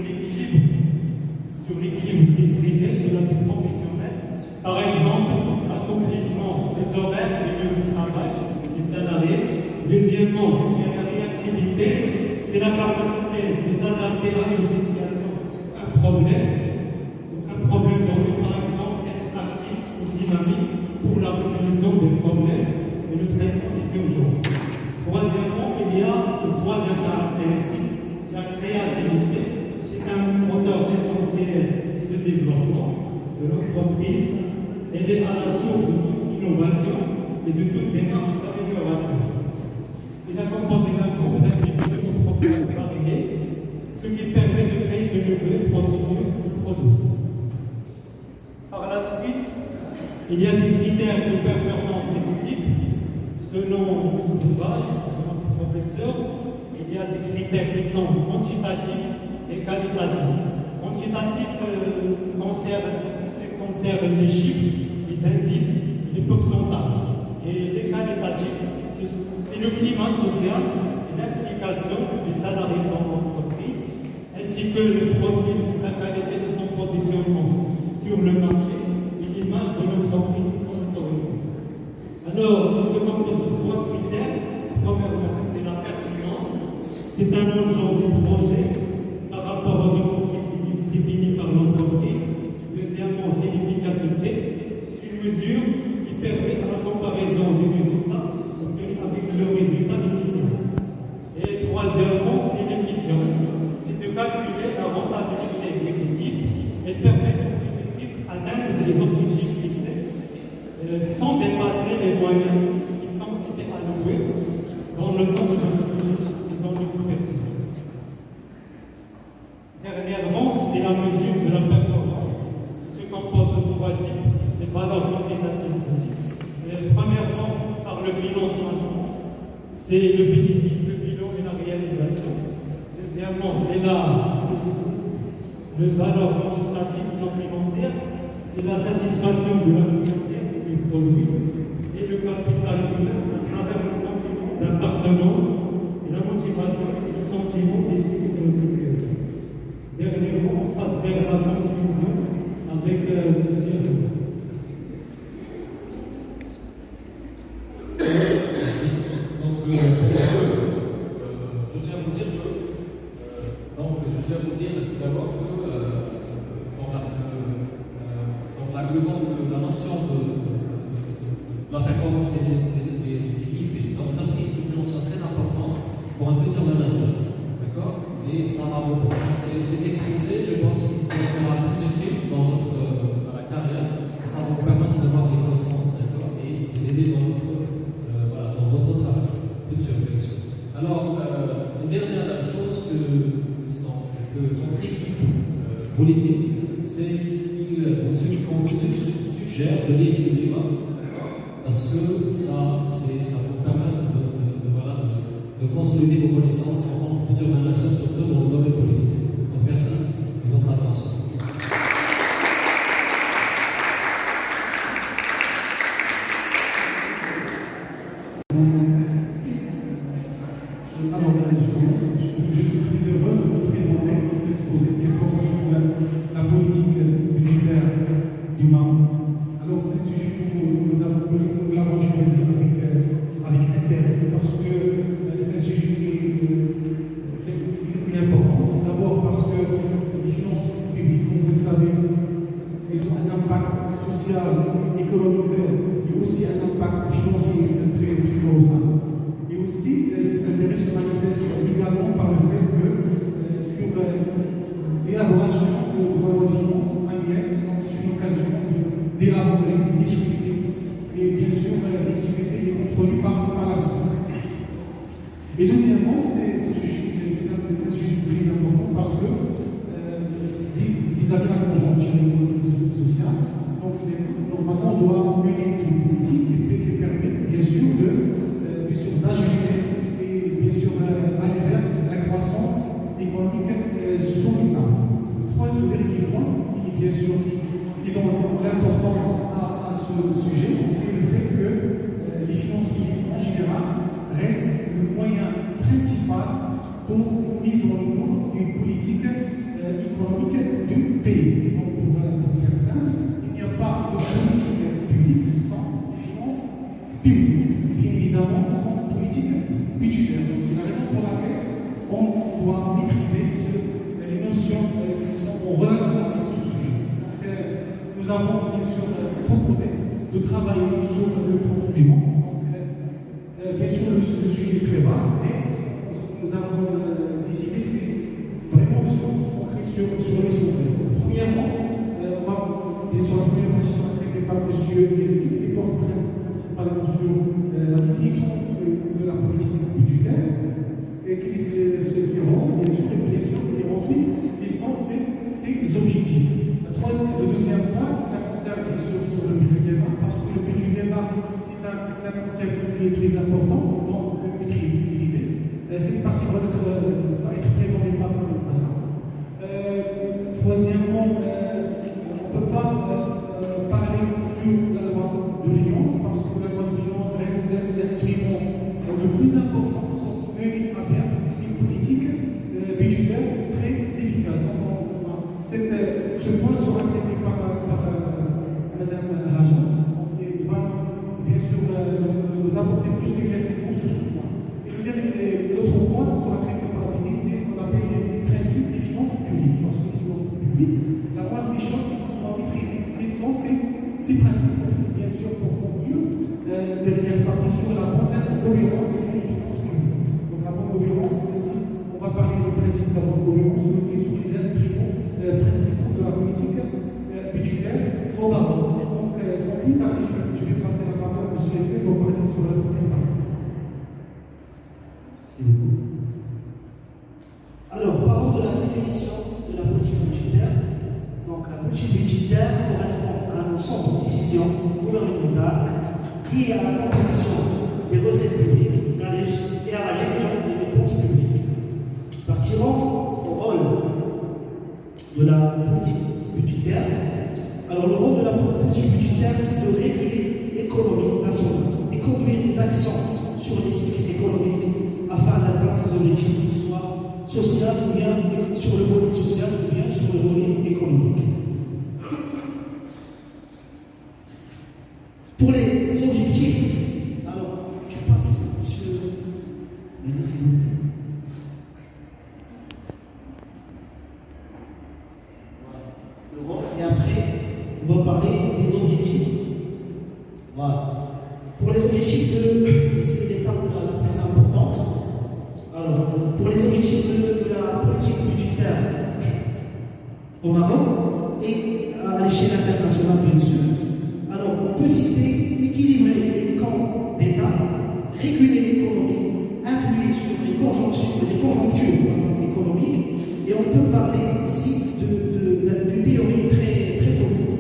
l'équilibre privé de la vie professionnelle. Par exemple, l'accomplissement des horaires du lieu de travail des salariés. Deuxièmement, il y a la réactivité, c'est la capacité de s'adapter à une situation, un problème donné, par exemple, être actif ou dynamique pour la résolution des problèmes et le traitement des urgences. Troisièmement, il y a une troisième caractéristique, la créativité. C'est un moteur essentiel de développement de l'entreprise. Elle est à la source de toute innovation et de toute démarche d'amélioration. Il est composé d'un groupe d'individus aux problèmes variés, ce qui permet de créer de nouvelles procédures ou produits. Par la suite, il y a des critères de performance des équipes selon l'ouvrage de notre professeur. Il y a des critères qui sont quantitatifs et qualitatifs. Quantitatifs concernent les chiffres, les indices, les pourcentages. Et les qualitatifs, c'est le climat social et l'implication des salariés dans l'entreprise, ainsi que le produit, sa qualité de son positionnement sur le marché et l'image de l'entreprise en autorité. Alors, il se compose de trois critères. Premièrement, c'est la pertinence. C'est un enjeu du projet par rapport aux objectifs définis par l'entreprise. Deuxièmement, c'est l'efficacité. C'est une mesure qui permet à la comparaison des résultats obtenus avec le résultat initial. Et troisièmement, c'est l'efficience. C'est de calculer la rentabilité exécutive et permettre aux équipes d'atteindre les objectifs fixés sans dépasser les moyens qui sont alloués dans le temps de l'expertise. Dernièrement, c'est la mesure de la performance qui se compose de trois types de valeurs quantitatives. Premièrement, par le financement, c'est le bénéfice, le bilan et la réalisation. Deuxièmement, c'est le valeur quantitative non financière, c'est la satisfaction de la communauté du produit et le capital humain à travers le sentiment d'appartenance et la motivation et le sentiment de sécurité. Dernièrement, on passe vers la conclusion avec le ciel. Merci. Donc, je tiens à vous dire tout d'abord que la notion de la performance des équipes et d'entreprise, c'est une notion très importante pour un futur manager. D'accord? Et ça va c'est exposé, je pense que ça sera très utile dans votre la carrière, et ça va vous permettre d'avoir des connaissances, d'accord, et vous aider dans votre travail futur, bien sûr. Alors, une dernière chose que notre équipe politique, c'est qu'on vous suggère de lire ce livre, parce que ça vous permet de de consolider vos connaissances en tant que futur manager, surtout dans le domaine politique. Donc merci de votre attention. Alors, je suis très heureux de vous présenter l'exposé qui porte sur la politique budgétaire du Maroc. Alors, c'est un sujet que nous l'avons choisi avec intérêt parce que c'est un sujet qui a une importance. D'abord parce que les finances publiques, comme vous le savez, elles ont un impact social, économique et aussi un impact financier très colossal. Et aussi, cet intérêt se manifeste également par le fait que sur l'élaboration de la loi de finances annuelle, c'est une occasion d'élaborer, de discuter et bien sûr d'équilibrer et contrôler par la suite. Et deuxièmement, c'est un sujet très important parce que vis-à-vis de la conjoncture économique et sociale, donc normalement on doit mener une politique qui permet bien sûr d'ajuster et bien sûr aller vers la croissance économique soutenable. Le dernier point, qui bien sûr qui donne l'importance à ce sujet, c'est le fait que les finances publiques en général restent le moyen principal pour mise en œuvre d'une politique économique du pays. Donc pour faire simple, il n'y a pas de politique publique sans des finances publiques. Bien évidemment, sans politique budgétaire. Donc c'est la raison pour laquelle on doit maîtriser les notions qui sont en relation avec ce sujet. Donc, nous avons bien sûr proposé de travailler sur le plan suivant. Bien sûr, le sujet est très vaste, mais nous avons décidé vraiment de se concentrer sur l'essentiel. Premièrement, on va, bien sûr, la première partie sera traitée par M. Yessi, qui porte principalement sur la définition de la politique budgétaire, et qui se rend, bien sûr, et ensuite, l'essence, c'est les objectifs. Le deuxième point, ça concerne bien sûr sur le budget d'État, parce que le budget d'État, c'est un concept qui est très important, donc le maîtriser. Cette partie va être présentée par le troisièmement, on ne peut pas parler sur la loi de finances, parce que la loi de finances reste l'instrument le plus important pour mener à bien une politique budgétaire très efficace. Ce point sera traité par Mme Raja, qui va bien sûr nous apporter plus d'éclaircissements sur ce point. Et l'autre point sera traité par la ministre, c'est ce qu'on appelle les principes des finances publiques. Parce que les finances publiques, la moindre des choses, c'est qu'on doit maîtriser ces principes. Bien sûr, pour conclure, la dernière partie sur la bonne gouvernance et les finances publiques. Donc la bonne gouvernance, c'est aussi, on va parler des principes de la bonne gouvernance, mais aussi sur les instruments principaux de la politique budgétaire au Maroc. Donc, sans plus tarder, je vais passer la parole à M. Yessi pour parler sur la première partie. Merci beaucoup. Alors, parlons de la définition de la politique budgétaire. Donc, la politique budgétaire correspond à un ensemble de décisions gouvernementales liées à la composition des recettes publiques et à la gestion des dépenses publiques. Partirons au rôle de la politique budgétaire. Alors, le rôle de la politique budgétaire, c'est de réguler l'économie nationale et conduire les actions sur les cycles économiques afin d'atteindre ces objectifs, que ce soit social ou bien sur le volet social ou bien sur le volet économique. Pour les objectifs, alors, tu passes, monsieur. Merci beaucoup. Et après, on va parler des objectifs. Voilà. Pour les objectifs c'est l'étape la plus importante. Alors, pour les objectifs de la politique budgétaire au Maroc et à l'échelle internationale, bien sûr. Alors, on peut citer équilibrer les comptes d'État, réguler l'économie, influer sur les conjonctures économiques, et on peut parler ici d'une théorie très connue.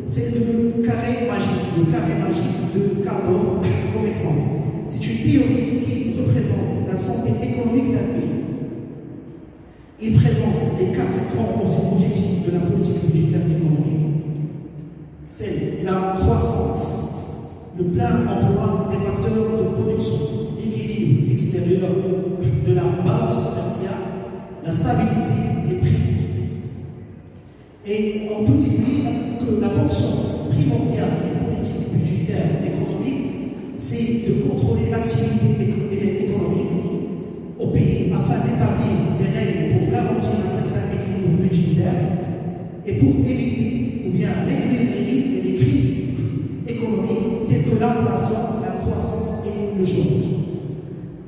C'est le carré magique de Caldor, comme exemple. C'est une théorie qui représente la santé économique d'un pays. Il présente les 4 grands objectifs de la politique budgétaire économique. C'est la croissance, le plein emploi des facteurs de production, l'équilibre extérieur de la balance commerciale, la stabilité des prix. Et on peut déduire que la fonction primordiale des politiques budgétaires économiques, c'est de contrôler l'activité économique au pays afin d'établir des règles pour garantir un certain équilibre budgétaire et pour éviter ou bien réduire les risques et les crises économiques telles que l'inflation, la croissance et le chômage.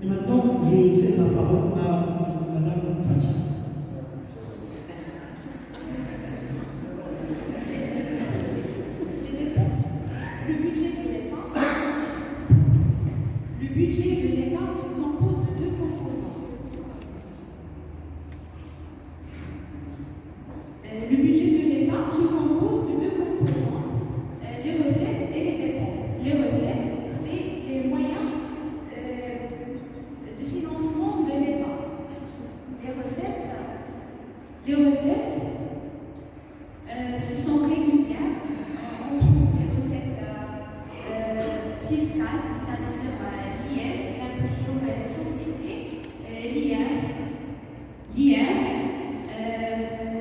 Et maintenant, je cède la parole à Madame Fatih. Le budget de l'État se compose de 2 composants. Le budget de l'État se compose de 2 composants, les recettes et les dépenses. Les recettes, c'est les moyens de financement de l'État. Les recettes sont régulières. On trouve les recettes fiscales, c'est-à-dire l'IS, l'impôt sur les sociétés, l'IR,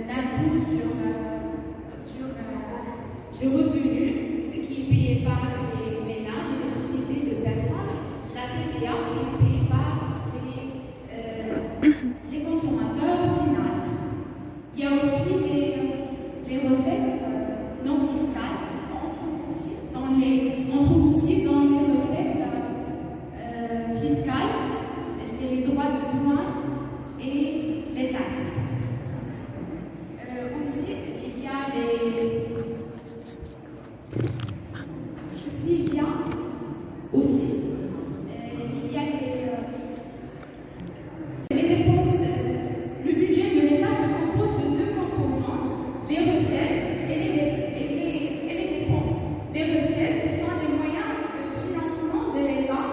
l'impôt sur le revenu qui est payé par les ménages et les sociétés de personnes, la TVA qui est payée par les consommateurs finaux. Il y a aussi les recettes non fiscales. On trouve aussi dans les recettes fiscales les droits de douane et les taxes. Aussi, il y a les dépenses. Le budget de l'État se compose de 2 composants, les recettes et les dépenses. Les recettes, ce sont les moyens de financement de l'État.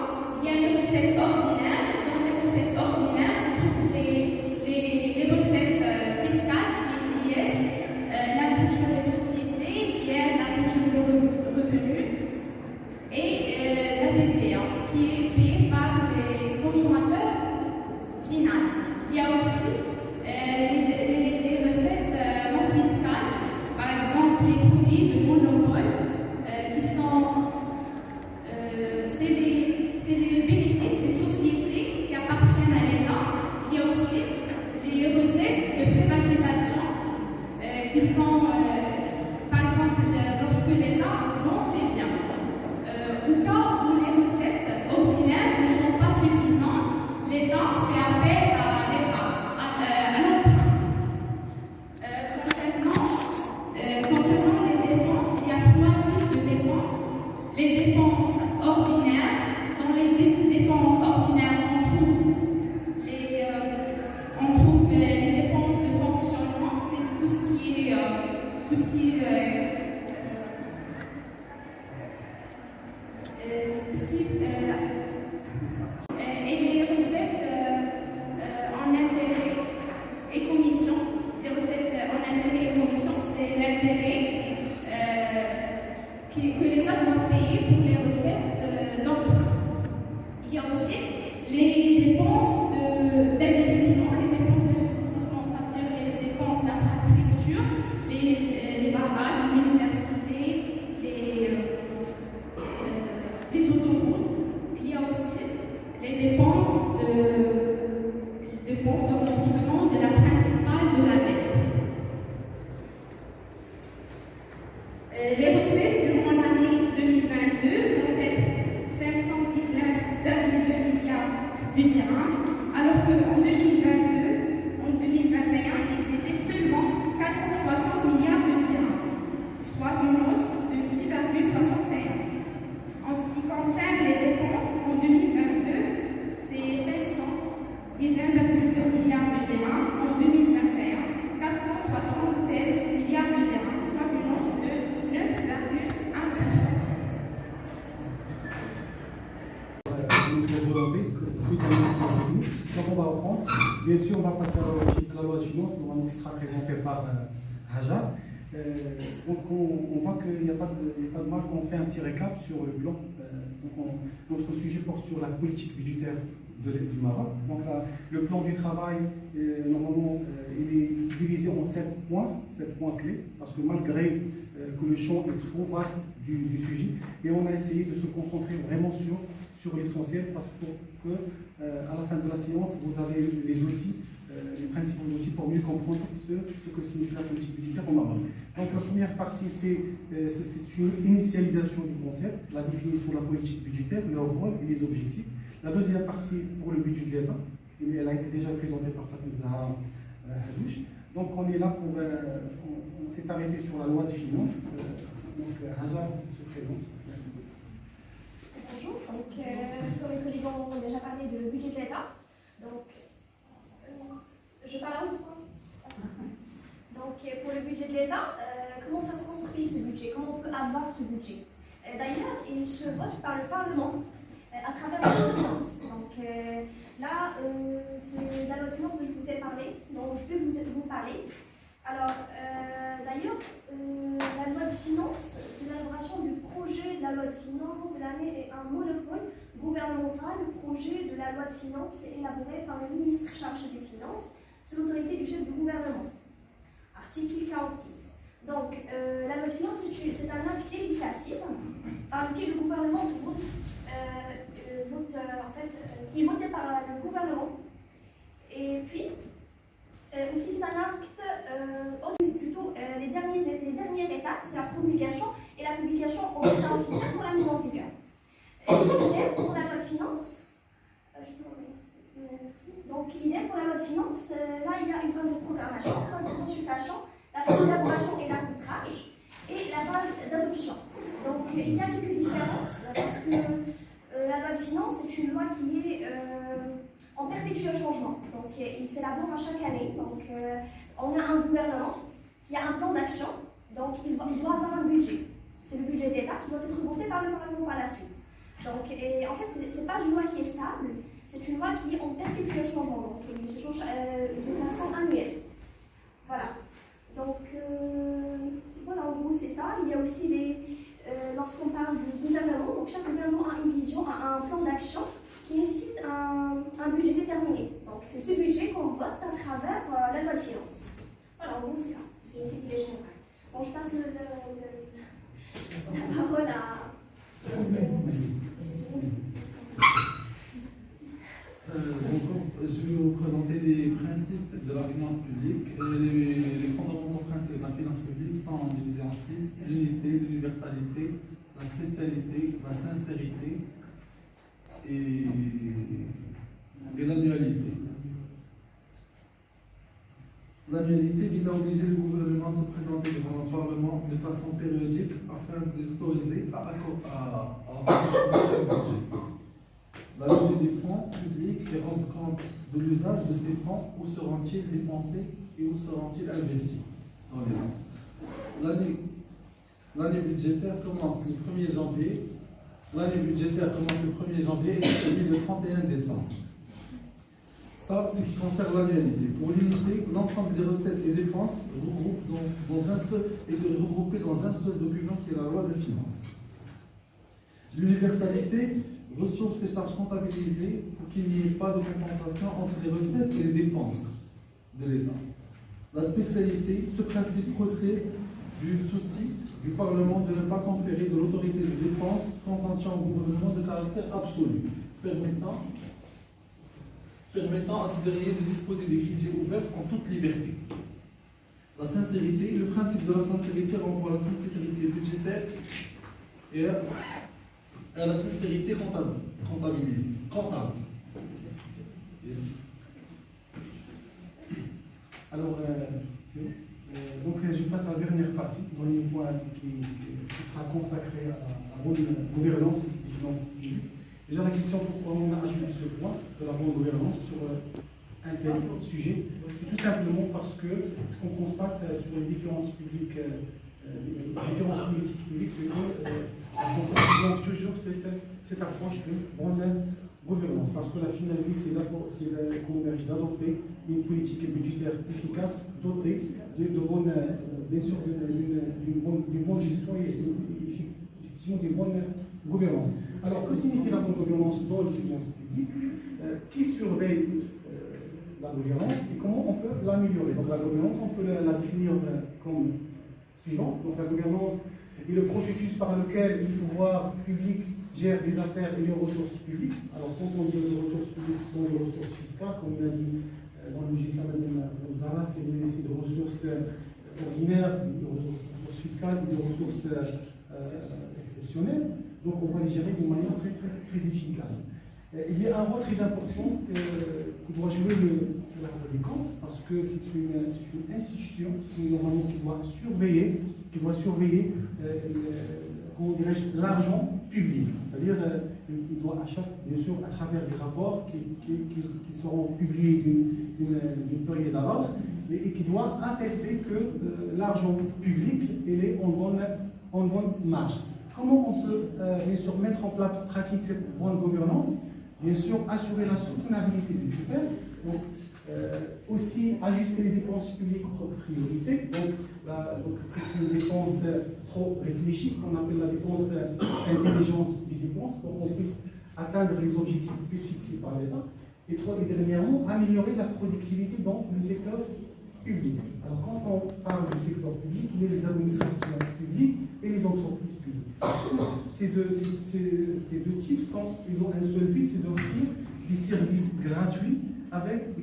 Il y a les recettes ordinaires. Dans les recettes ordinaires, on trouve les recettes fiscales, qui est l'IS, l'impôt sur les sociétés, il y a l'impôt sur le revenu et la TVA, qui est payée par les consommateurs finaux. Il y a aussi les recettes non fiscales, par exemple les produits de monopole, qui sont c'est les bénéfices des sociétés qui appartiennent à l'État. Il y a aussi les recettes de privatisation qui sont, par exemple, lorsque l'État vend ses biens. Au cas où les recettes ordinaires ne sont pas suffisantes, l'État fait appel à l'emprunt. Concernant les dépenses, il y a 3 types de dépenses. Les dépenses ordinaires. Dans les dépenses ordinaires, on trouve les dépenses de fonctionnement, c'est tout ce qui est Bien sûr, on va passer à la loi de finances, normalement qui sera présentée par Haja. Donc on voit qu'il n'y a pas de mal qu'on fait un petit récap sur le plan. Notre sujet porte sur la politique budgétaire du Maroc. Donc le plan du travail, normalement, il est divisé en 7 points clés, parce que malgré que le champ est trop vaste du sujet, et on a essayé de se concentrer vraiment sur l'essentiel, parce que à la fin de la séance, vous avez les outils, les principaux outils pour mieux comprendre ce que signifie la politique budgétaire au Maroc. Donc la première partie, c'est une initialisation du concept, la définition de la politique budgétaire, leur rôle et les objectifs. La deuxième partie pour le budget de l'État, elle a été déjà présentée par Fatima Hadouche. Donc on est là pour, on s'est arrêté sur la loi de finances. Donc Haja se présente. Merci beaucoup. Bonjour, donc comme les collègues ont déjà parlé de budget de l'État, donc je parle à vous. Donc pour le budget de l'État, comment ça se construit ce budget? Comment on peut avoir ce budget? D'ailleurs, il se vote par le Parlement à travers la loi de finances. Donc là, c'est la loi de finances dont je vous ai parlé, dont je peux vous parler. Alors, d'ailleurs, la loi de finances, c'est l'élaboration du projet de la loi de finances de l'année et un monopole gouvernemental. Le projet de la loi de finances est élaboré par le ministre chargé des Finances sous l'autorité du chef du gouvernement. Article 46. Donc, la loi de finances, c'est un acte législatif par lequel le gouvernement vote, qui est voté par le gouvernement. Et puis, aussi, c'est un acte, plutôt les dernières étapes, c'est la promulgation et la publication au bulletin officiel pour la mise en vigueur. L'idée pour la loi de finances, donc l'idée pour la loi de finances, là il y a une phase de programmation, une phase de consultation, la phase d'élaboration et d'arbitrage et la phase d'adoption. Donc il y a quelques différences parce que la loi de finances est une loi qui est en perpétuel changement. Donc il s'élabore à chaque année. Donc on a un gouvernement qui a un plan d'action, donc il doit avoir un budget. C'est le budget d'État qui doit être voté par le Parlement par la suite. Donc, en fait, ce n'est pas une loi qui est stable, c'est une loi qui est en perpétuel changement, donc il se change de façon annuelle. Voilà. Donc, voilà, en gros, c'est ça. Il y a aussi lorsqu'on parle du gouvernement, donc chaque gouvernement a une vision, a un plan d'action qui nécessite un budget déterminé. Donc, c'est ce budget qu'on vote à travers la loi de finances. Voilà, en gros, c'est ça. C'est l'idée générale. Bon, je passe la parole à... Bonjour, je vais vous présenter les principes de la finance publique. Les fondamentaux principes de la finance publique sont divisés en 6: l'unité, l'universalité, la spécialité, la sincérité et l'annualité. L'annualité vise à obliger le gouvernement à se présenter devant le Parlement de façon périodique afin de les autoriser à accorder le budget. La levée des fonds publics et rendre compte de l'usage de ces fonds, où seront-ils dépensés et où seront-ils investis dans les finances. L'année budgétaire commence le 1er janvier. L'année budgétaire commence le 1er janvier et se termine le 31 décembre. Ça, ce qui concerne l'annualité. Pour l'unité, l'ensemble des recettes et dépenses est regroupé dans un seul document qui est la loi de finances. L'universalité, ressources et charges comptabilisées pour qu'il n'y ait pas de compensation entre les recettes et les dépenses de l'État. La spécialité, ce principe procède du souci du Parlement de ne pas conférer de l'autorité de dépenses consentant au gouvernement de caractère absolu, permettant à ce dernier de disposer des crédits ouverts en toute liberté. La sincérité, le principe de la sincérité renvoie à la sincérité budgétaire et à la sincérité comptable. Alors, donc je passe à la dernière partie, le dernier point qui sera consacré à la bonne gouvernance des finances publiques. Déjà la question pourquoi on a ajouté ce point de la bonne gouvernance sur un tel sujet, c'est tout simplement parce que ce qu'on constate sur les différences publiques, les différences politiques publiques, c'est que on manque toujours cette approche de bonne gouvernance, parce que la finalité, c'est d'adopter une politique budgétaire efficace, dotée d'une bonne gestion et effectivement d'une bonne gouvernance. Alors, que signifie la bonne gouvernance dans les finances publiques? Qui surveille la gouvernance et comment on peut l'améliorer? Donc, la gouvernance, on peut la définir comme suivant. Donc, la gouvernance est le processus par lequel le pouvoir public gère les affaires et les ressources publiques. Alors, quand on dit les ressources publiques, ce sont les ressources fiscales, comme on a dit dans le logique de Zara, c'est des ressources ordinaires, des ressources fiscales et des ressources exceptionnelles. Donc, on va les gérer d'une manière très efficace. Il y a un rôle très important que doit jouer la Cour des comptes, parce que c'est une institution qui, normalement, qui doit surveiller l'argent public. C'est-à-dire, il doit bien sûr, à travers des rapports qui seront publiés d'une période à l'autre, et qui doit attester que l'argent public est en bonne marge. Comment on peut, bien sûr, mettre en pratique cette bonne gouvernance? Bien sûr, assurer la soutenabilité budgétaire, donc aussi ajuster les dépenses publiques aux priorités. Donc c'est une dépense trop réfléchie, ce qu'on appelle la dépense intelligente des dépenses, pour qu'on puisse atteindre les objectifs fixés par l'État. Et dernièrement, améliorer la productivité dans le secteur public. Alors quand on parle du secteur public, il y a les administrations publiques et les entreprises publiques. Ces deux types ils ont un seul but, c'est d'offrir des services gratuits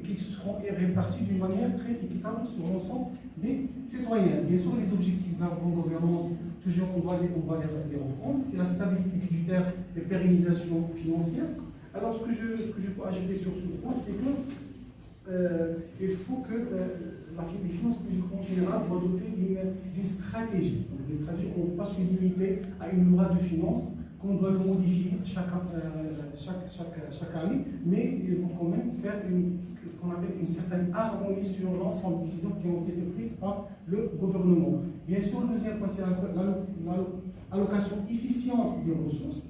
qui seront répartis d'une manière très équitable sur l'ensemble des citoyens. Bien sûr, les objectifs de la bonne gouvernance, toujours on va les reprendre, c'est la stabilité budgétaire et pérennisation financière. Alors ce que je peux ajouter sur ce point, c'est que il faut que les finances publiques en général doivent doter d'une stratégie. Donc, les stratégies, on ne peut pas se limiter à une loi de finances qu'on doit modifier chaque année, mais il faut quand même faire ce qu'on appelle une certaine harmonie sur l'ensemble des décisions qui ont été prises par le gouvernement. Bien sûr, le deuxième point, c'est l'allocation efficiente des ressources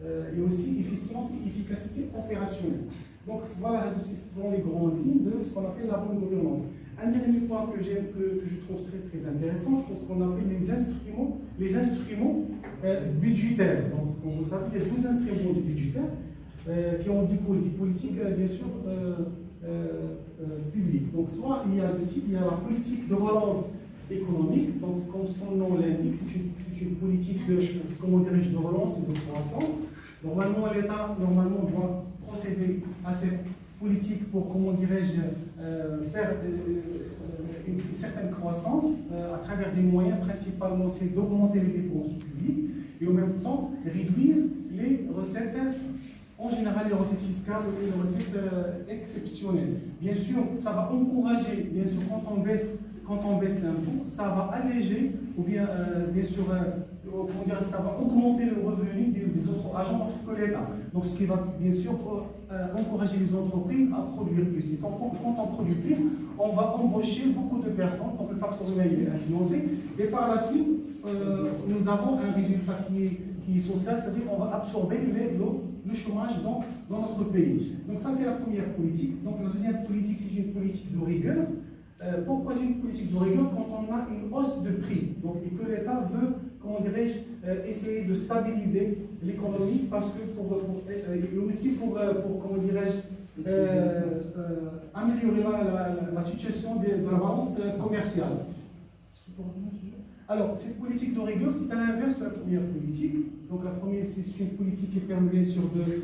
et aussi efficiente et efficacité opérationnelle. Donc voilà, ce sont les grandes lignes de ce qu'on appelle la bonne gouvernance. Un dernier point que je trouve très intéressant, c'est ce qu'on appelle les instruments budgétaires. Donc, comme vous savez, il y a 12 instruments budgétaires qui ont des politiques, bien sûr, publiques. Donc, soit il y a deux types, il y a la politique de relance économique, donc comme son nom l'indique, c'est une politique de relance et de croissance. Normalement, l'État doit procéder à cette politique pour, faire une certaine croissance à travers des moyens, principalement c'est d'augmenter les dépenses publiques et en même temps réduire les recettes, en général les recettes fiscales et les recettes exceptionnelles. Bien sûr, ça va encourager, bien sûr, quand on baisse l'impôt, ça va alléger ou bien, bien sûr, ça va augmenter le revenu des autres agents que l'État. Donc, ce qui va bien sûr encourager les entreprises à produire plus. Et quand on produit plus, on va embaucher beaucoup de personnes, donc le facteur humain est financé. Et par la suite, nous avons un résultat qui est social, c'est-à-dire qu'on va absorber le chômage dans notre pays. Donc ça, c'est la première politique. Donc la deuxième politique, c'est une politique de rigueur. Pourquoi c'est une politique de rigueur quand on a une hausse de prix et que l'État veut, essayer de stabiliser l'économie parce que et aussi pour améliorer la situation de la balance commerciale. Alors, cette politique de rigueur, c'est à l'inverse de la première politique. Donc, la première, c'est une politique qui permet bien sûr de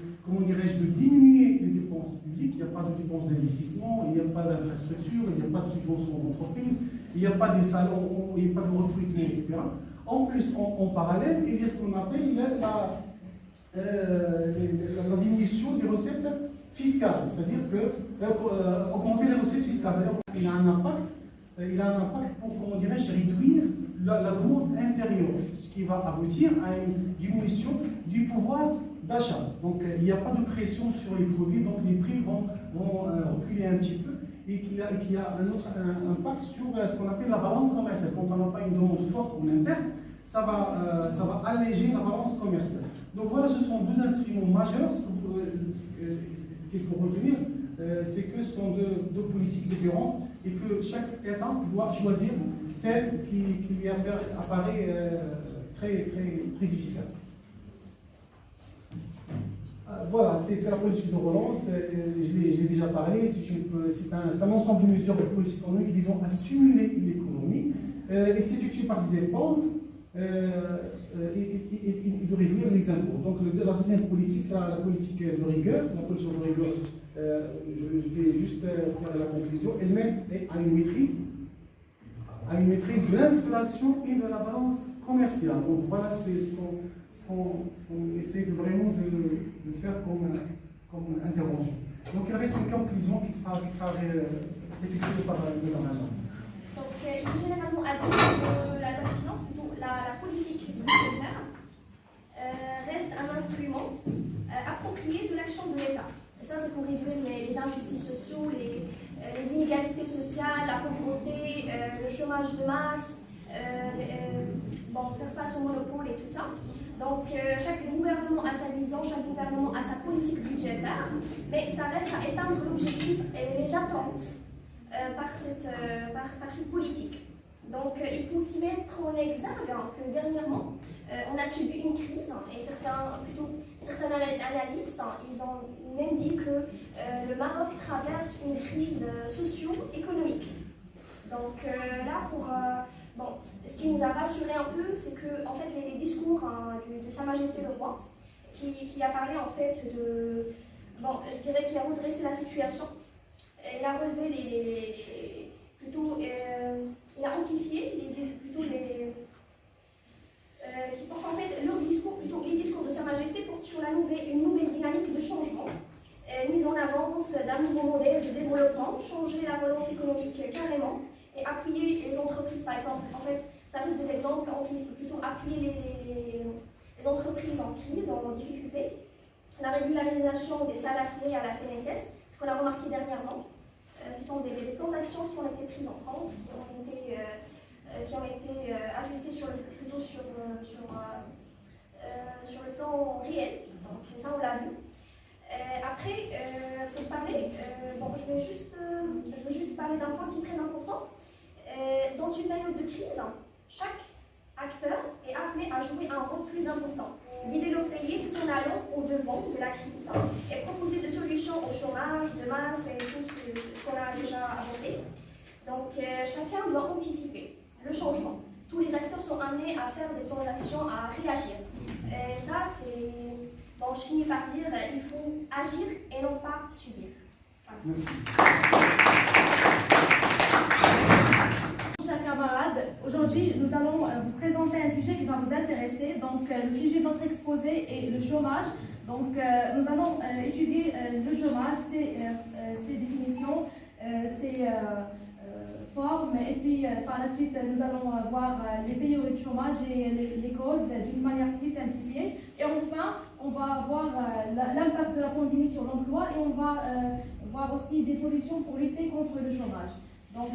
diminuer les dépenses publiques. Il n'y a pas de dépenses d'investissement, il n'y a pas d'infrastructure, il n'y a pas de subvention d'entreprise, il n'y a pas de salons, il n'y a pas de recrutement, etc. En plus, en parallèle, il y a ce qu'on appelle la diminution des recettes fiscales, c'est-à-dire augmenter les recettes fiscales. C'est-à-dire qu'il a un impact pour, réduire la demande intérieure, ce qui va aboutir à une diminution du pouvoir d'achat. Donc il n'y a pas de pression sur les produits, donc les prix vont reculer un petit peu et qu'il y a un autre impact sur ce qu'on appelle la balance commerciale. Quand on n'a pas une demande forte en interne, ça va alléger la balance commerciale. Donc voilà, ce sont deux instruments majeurs ce qu'il faut retenir, c'est que ce sont deux politiques différentes et que chaque État doit choisir celle qui lui apparaît très efficace. Voilà, c'est la politique de relance, je l'ai déjà parlé, c'est un ensemble de mesures de politique économique visant à stimuler l'économie et s'effectue par des dépenses et de réduire les impôts. Donc la deuxième politique, c'est la politique de rigueur. La politique de rigueur, je vais juste faire la conclusion, elle mène à une maîtrise de l'inflation et de la balance commerciale. Donc voilà, c'est ce qu'on essaie vraiment de faire comme intervention. Donc il reste une conclusion qui sera effectuée par le gouvernement. Donc il est généralement admis que la loi de finances, plutôt la politique budgétaire, reste un instrument approprié de l'action de l'État. Et ça, c'est pour réduire les injustices sociales, les inégalités sociales, la pauvreté, le chômage de masse, faire face au monopole et tout ça. Donc, chaque gouvernement a sa vision, chaque gouvernement a sa politique budgétaire, mais ça reste à éteindre l'objectif et les attentes par cette politique. Donc, il faut aussi mettre en exergue que dernièrement, on a subi une crise et certains analystes, ils ont même dit que le Maroc traverse une crise socio-économique. Donc là, ce qui nous a rassuré un peu, c'est que en fait, les discours de Sa Majesté le Roi, qui a parlé en fait je dirais qu'il a redressé la situation, il a relevé il a amplifié qui portent en fait les discours de Sa Majesté portent sur une nouvelle dynamique de changement, mise en avance d'un nouveau modèle de développement, changer la relance économique carrément et appuyer les entreprises, par exemple. En fait, ça reste des exemples, plutôt appuyer les entreprises en crise, en difficulté, la régularisation des salariés à la CNSS, ce qu'on a remarqué dernièrement. Ce sont des plans d'action qui ont été pris en compte, qui ont été ajustés sur le plan réel. Donc ça, on l'a vu. Après, pour parler, je veux juste parler d'un point qui est très important. Dans une période de crise, chaque acteur est appelé à jouer un rôle plus important, guider le pays tout en allant au-devant de la crise et proposer des solutions au chômage, de masse et tout ce qu'on a déjà abordé. Donc chacun doit anticiper le changement. Tous les acteurs sont amenés à faire des plans d'action, à réagir. Et ça, je finis par dire, il faut agir et non pas subir. Voilà. Chers camarades, aujourd'hui nous allons vous présenter un sujet qui va vous intéresser. Donc le sujet de notre exposé est le chômage. Donc nous allons étudier le chômage, ses définitions, ses formes, et puis par la suite nous allons voir les théories du chômage et les causes d'une manière plus simplifiée. Et enfin, on va voir l'impact de la pandémie sur l'emploi et on va voir aussi des solutions pour lutter contre le chômage. Donc,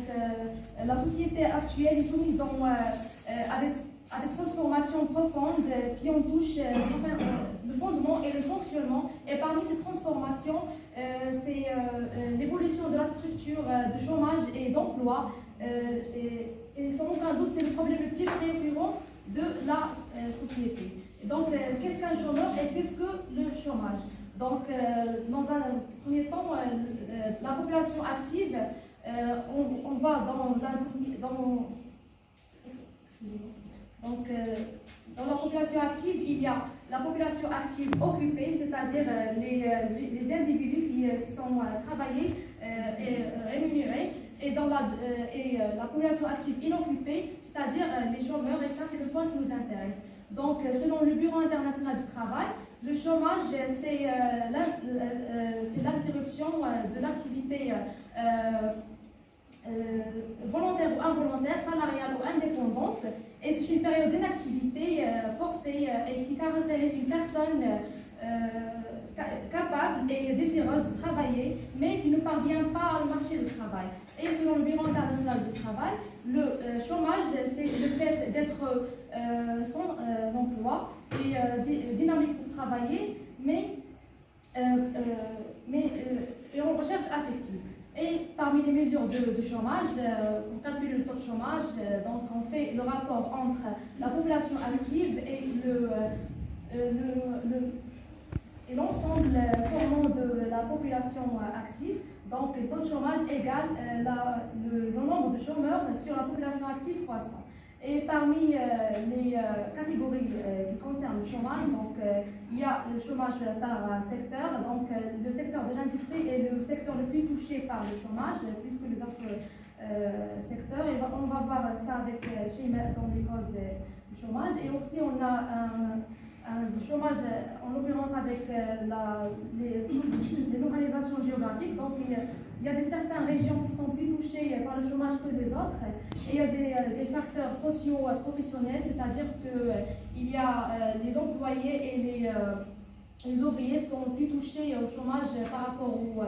la société actuelle est soumise à des transformations profondes qui en touchent le fondement et le fonctionnement. Et parmi ces transformations, c'est l'évolution de la structure de chômage et d'emploi. Et sans aucun doute, c'est le problème le plus préoccupant de la société. Donc, qu'est-ce qu'un chômeur et qu'est-ce que le chômage? Donc, dans un premier temps, la population active, on va dans la population active, il y a la population active occupée, c'est-à-dire les individus qui sont travaillés et rémunérés, et la population active inoccupée, c'est-à-dire les chômeurs, et ça c'est le point qui nous intéresse. Donc, selon le Bureau international du travail, le chômage, c'est l'interruption de l'activité volontaire ou involontaire, salariale ou indépendante, et c'est une période d'inactivité forcée et qui caractérise une personne capable et désireuse de travailler, mais qui ne parvient pas au marché du travail. Et selon le Bureau international du travail, le chômage, c'est le fait d'être sans emploi et dynamique pour travailler, mais et en recherche affective. Et parmi les mesures de chômage, pour calculer le taux de chômage, donc on fait le rapport entre la population active et l'ensemble formant de la population active. Donc le taux de chômage égale le nombre de chômeurs sur la population active croissant. Et parmi les catégories qui concernent le chômage, donc, il y a le chômage par secteur. Donc, le secteur de l'industrie est le secteur le plus touché par le chômage, plus que les autres secteurs. Et on va voir ça avec Sheima dans les causes du chômage. Et aussi, on a du chômage, en l'occurrence avec les localisations géographiques. Donc, il y a certaines régions qui sont plus touchées par le chômage que les autres. Et il y a des facteurs socio-professionnels, c'est-à-dire qu'il y a les employés et les ouvriers sont plus touchés au chômage par rapport aux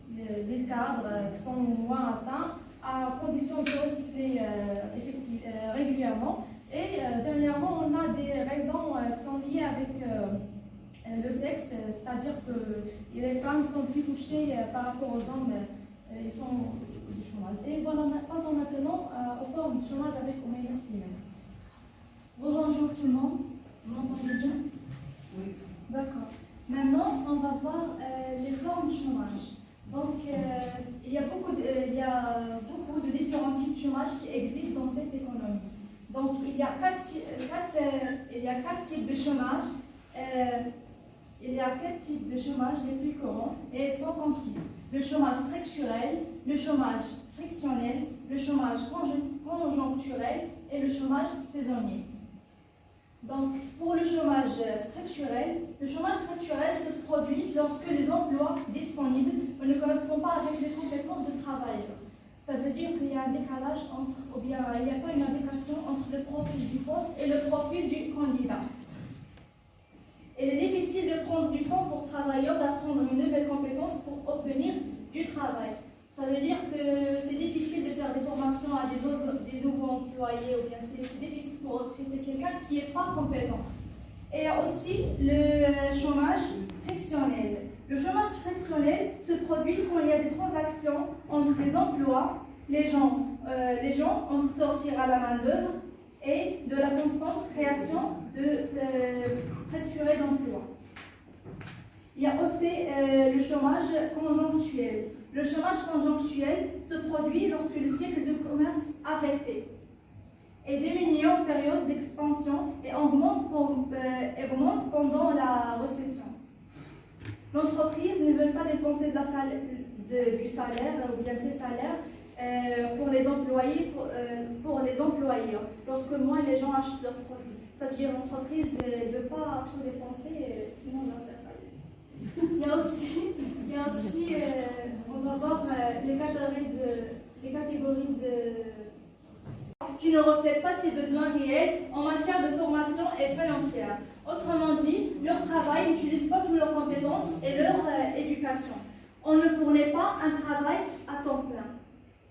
les cadres qui sont moins atteints, à condition de recycler régulièrement. Et dernièrement, on a des raisons qui sont liées avec le sexe, c'est-à-dire que les femmes sont plus touchées par rapport aux hommes, ils sont du chômage. Et voilà, passons maintenant aux formes du chômage avec Omeya Slimane. Bonjour tout le monde, vous m'entendez bien? Oui. D'accord. Maintenant, on va voir les formes du chômage. Donc, il y a beaucoup de différents types de chômage qui existent dans cette économie. Donc, il y a quatre types de chômage. Il y a quatre types de chômage les plus courants et sans conflit. Le chômage structurel, le chômage frictionnel, le chômage conjoncturel et le chômage saisonnier. Donc, pour le chômage structurel se produit lorsque les emplois disponibles ne correspondent pas avec les compétences de travailleurs. Ça veut dire qu'il y a un décalage il n'y a pas une adéquation entre le profil du poste et le profil du candidat. Il est difficile de prendre du temps pour travailleurs d'apprendre une nouvelle compétence pour obtenir du travail. Ça veut dire que c'est difficile de faire des formations à des nouveaux employés ou bien c'est difficile pour recruter quelqu'un qui n'est pas compétent. Et il y a aussi le chômage frictionnel. Le chômage frictionnel se produit quand il y a des transactions entre les emplois, les gens entre sortir à la main-d'œuvre et de la constante création de structurée d'emplois. Il y a aussi le chômage conjonctuel. Le chômage conjonctuel se produit lorsque le cycle de commerce affecté est diminué en période d'expansion et augmente pendant la récession. L'entreprise ne veut pas dépenser du salaire ou bien ses salaires pour les employés, pour les employeurs, lorsque moins les gens achètent leurs produits. Ça veut dire que l'entreprise ne veut pas trop dépenser, sinon on va faire faillite. Il y a aussi on va voir les catégories qui ne reflètent pas ses besoins réels en matière de formation et financière. Autrement dit, leur travail n'utilise pas toutes leurs compétences et leur éducation. On ne fournit pas un travail à temps plein.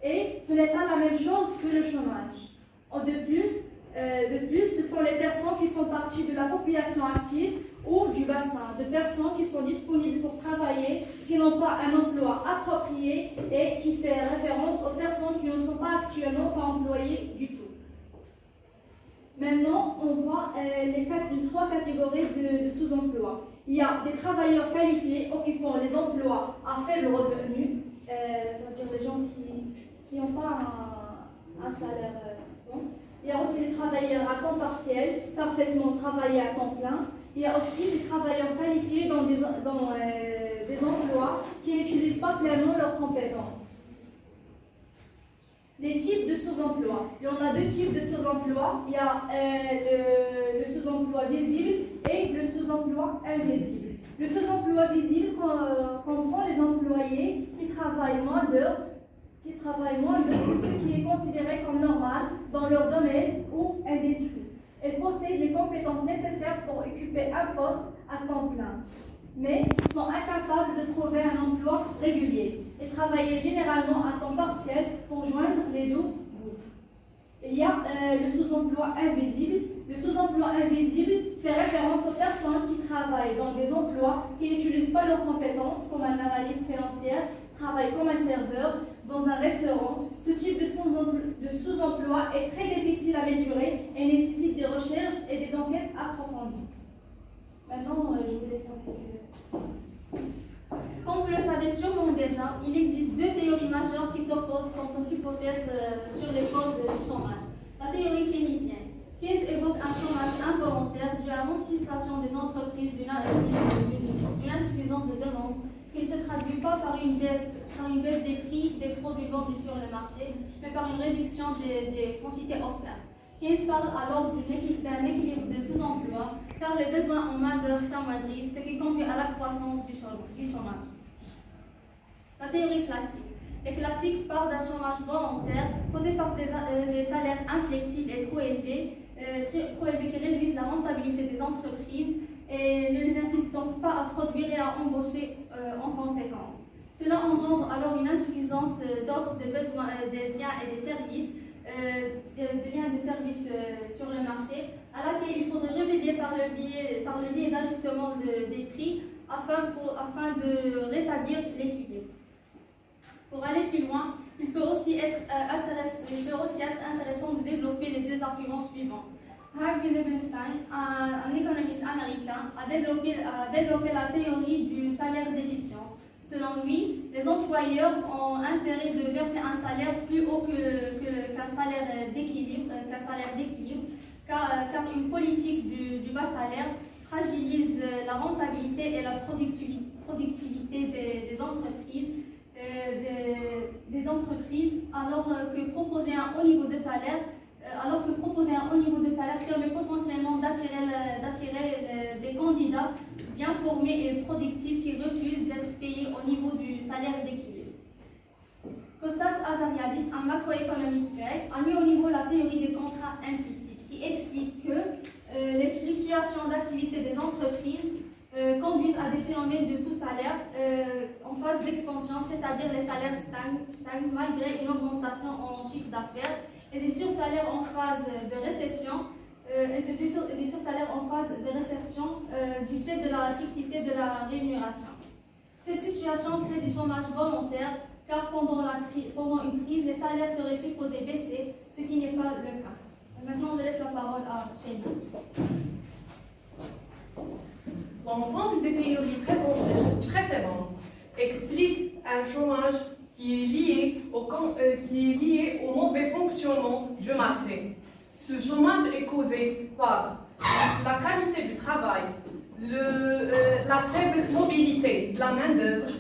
Et ce n'est pas la même chose que le chômage. De plus, ce sont les personnes qui font partie de la population active ou du bassin, de personnes qui sont disponibles pour travailler, qui n'ont pas un emploi approprié et qui fait référence aux personnes qui ne sont pas actuellement pas employées du tout. Maintenant, on voit les trois catégories de sous-emploi. Il y a des travailleurs qualifiés occupant les emplois à faible revenu, ça veut dire des gens qui n'ont pas un salaire bon. Il y a aussi les travailleurs à temps partiel, parfaitement travaillés à temps plein. Il y a aussi des travailleurs qualifiés dans des emplois qui n'utilisent pas pleinement leurs compétences. Les types de sous-emploi. Il y en a deux types de sous-emploi. Il y a le sous-emploi visible et le sous-emploi invisible. Le sous-emploi visible comprend les employés qui travaillent moins d'heures que ce qui est considéré comme normal dans leur domaine ou industrie. Elles possèdent les compétences nécessaires pour occuper un poste à temps plein, mais sont incapables de trouver un emploi régulier et travailler généralement à temps partiel pour joindre les deux bouts. Il y a le sous-emploi invisible. Le sous-emploi invisible fait référence aux personnes qui travaillent dans des emplois qui n'utilisent pas leurs compétences, comme un analyste financier, travaille comme un serveur dans un restaurant. Ce type de sous-emploi est très difficile à mesurer et nécessite des recherches et des enquêtes approfondies. Maintenant, je vous laisse avec... Comme vous le savez sûrement déjà, il existe deux théories majeures qui s'opposent quant aux hypothèses sur les causes du chômage. La théorie keynésienne, qui évoque un chômage involontaire dû à l'anticipation des entreprises d'une insuffisance de demande, qui ne se traduit pas par une baisse des prix des produits vendus sur le marché, mais par une réduction des quantités offertes. Keynes parle alors d'un équilibre de sous-emploi, car les besoins en main-d'œuvre s'amoindrissent, ce qui conduit à l'accroissement du chômage. La théorie classique. Les classiques parlent d'un chômage volontaire causé par des salaires inflexibles et trop élevés qui réduisent la rentabilité des entreprises et ne les incitent donc pas à produire et à embaucher en conséquence. Cela engendre alors une insuffisance d'offres de besoins des biens et des services, sur le marché, à laquelle il faudrait remédier par le biais d'ajustement des prix afin de rétablir l'équilibre. Pour aller plus loin, il peut aussi être intéressant de développer les deux arguments suivants. Harvey Levenstein, un économiste américain, a développé la théorie du salaire d'efficience. Selon lui, les employeurs ont intérêt de verser un salaire plus haut qu'un salaire d'équilibre, car une politique du bas salaire fragilise la rentabilité et la productivité des entreprises, alors que proposer un haut niveau de salaire permet potentiellement d'attirer des candidats bien formés et productifs qui refusent d'être payés au niveau du salaire d'équilibre. Kostas Azariadis, un macroéconomiste grec, a mis au niveau la théorie des contrats implicites, qui explique que les fluctuations d'activité des entreprises conduisent à des phénomènes de sous-salaire en phase d'expansion, c'est-à-dire les salaires stagnent malgré une augmentation en chiffre d'affaires, et des sursalaires en phase de récession, du fait de la fixité de la rémunération. Cette situation crée du chômage volontaire, car pendant une crise, les salaires seraient supposés baisser, ce qui n'est pas le cas. Maintenant, je laisse la parole à Sheila. L'ensemble des théories précédentes explique un chômage qui est lié au mauvais fonctionnement du marché. Ce chômage est causé par la qualité du travail, la faible mobilité de la main-d'œuvre,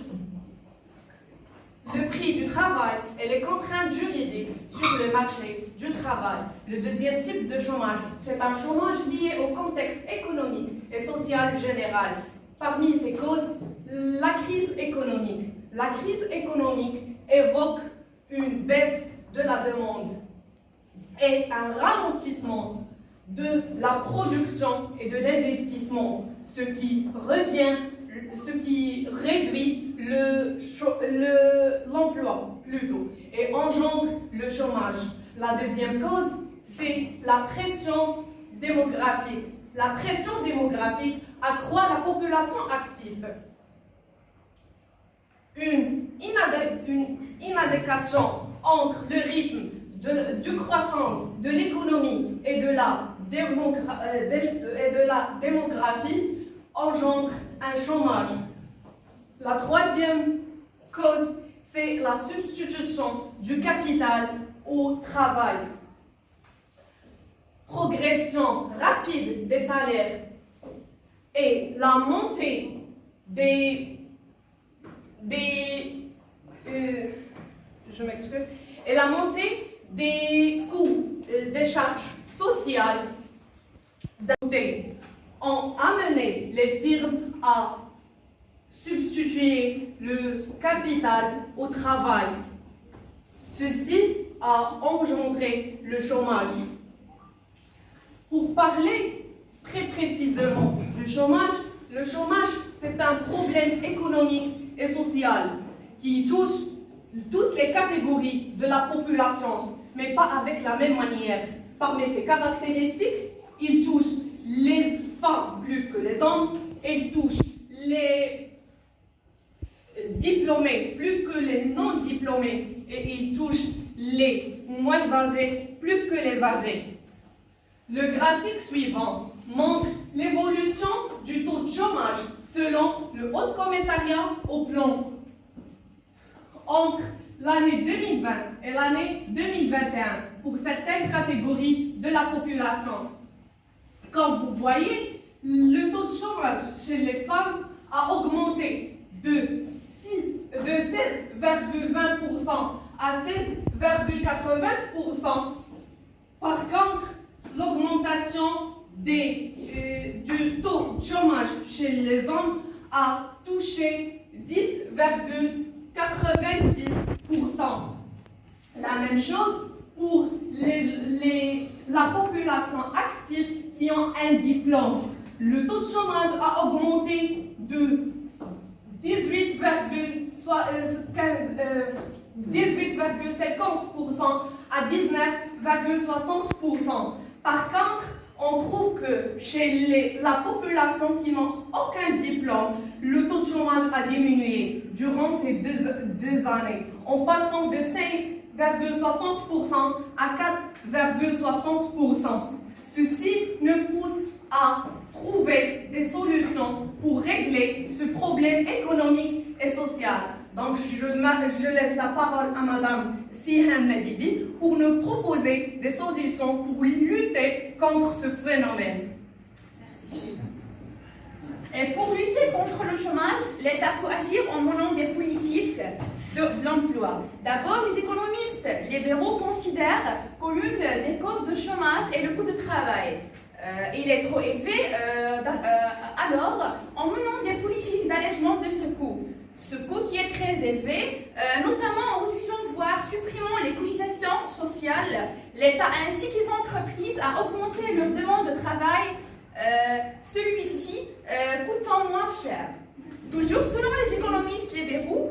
le prix du travail et les contraintes juridiques sur le marché du travail. Le deuxième type de chômage, c'est un chômage lié au contexte économique et social général. Parmi ces causes, la crise économique. La crise économique évoque une baisse de la demande et un ralentissement de la production et de l'investissement, ce qui réduit l'emploi plutôt et engendre le chômage. La deuxième cause, c'est la pression démographique. La pression démographique accroît la population active. Une inadéquation entre le rythme de croissance de l'économie et de la démographie engendre un chômage. La troisième cause, c'est la substitution du capital au travail. Progression rapide des salaires et la montée des coûts des charges sociales ont amené les firmes à substituer le capital au travail. Ceci a engendré le chômage. Pour parler très précisément du chômage, le chômage, c'est un problème économique et social qui touche toutes les catégories de la population. mais pas avec la même manière. Parmi ses caractéristiques, il touche les femmes plus que les hommes, il touche les diplômés plus que les non-diplômés et il touche les moins âgés plus que les âgés. Le graphique suivant montre l'évolution du taux de chômage selon le Haut Commissariat au plan entre l'année 2020 et l'année 2021 pour certaines catégories de la population. Comme vous voyez, le taux de chômage chez les femmes a augmenté de 16,20% à 16,80%. Par contre, l'augmentation du taux de chômage chez les hommes a touché 10,90%. La même chose pour la population active qui ont un diplôme. Le taux de chômage a augmenté de 18,50% à 19,60%. Par contre, on trouve que chez la population qui n'ont aucun diplôme, le taux de chômage a diminué durant ces deux années, en passant de 5,60% à 4,60%. Ceci nous pousse à trouver des solutions pour régler ce problème économique et social. Donc, je laisse la parole à Madame Sihem Medidi pour nous proposer des solutions pour lutter contre ce phénomène. Merci. Et pour lutter contre le chômage, l'État peut agir en menant des politiques de l'emploi. D'abord, les économistes libéraux considèrent que l'une des causes de chômage est le coût de travail. Il est trop élevé, alors en menant des politiques d'allègement de ce coût. Ce coût qui est très élevé, notamment en réduisant voire supprimant les cotisations sociales, l'État incite les entreprises à augmenter leur demande de travail, celui-ci coûtant moins cher. Toujours selon les économistes libéraux,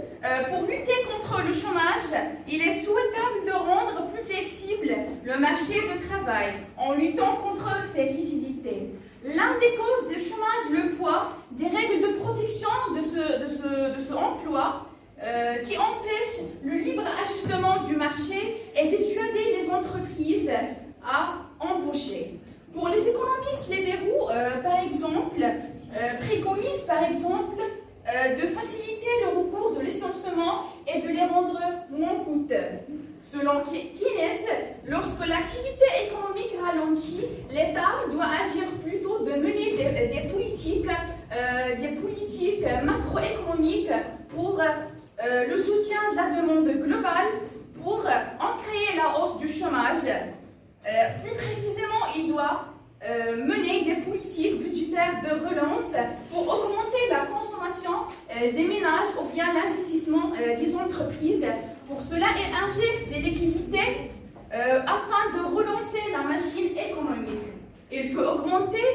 pour lutter contre le chômage, il est souhaitable de rendre plus flexible le marché du travail en luttant contre ses rigidités. L'un des causes du chômage, le poids des règles de protection de ce emploi qui empêche le libre ajustement du marché et dissuader les entreprises à embaucher. Pour les économistes libéraux, par exemple, préconisent par exemple de faciliter le recours de licenciement et de les rendre moins coûteux. Selon Keynes, lorsque l'activité économique ralentit, l'État doit agir plutôt de mener des politiques macroéconomiques pour le soutien de la demande globale, pour enrayer la hausse du chômage. Plus précisément, il doit mener des politiques budgétaires de relance pour augmenter la consommation des ménages ou bien l'investissement des entreprises. Pour cela, il injecte des liquidités afin de relancer la machine économique. Il peut augmenter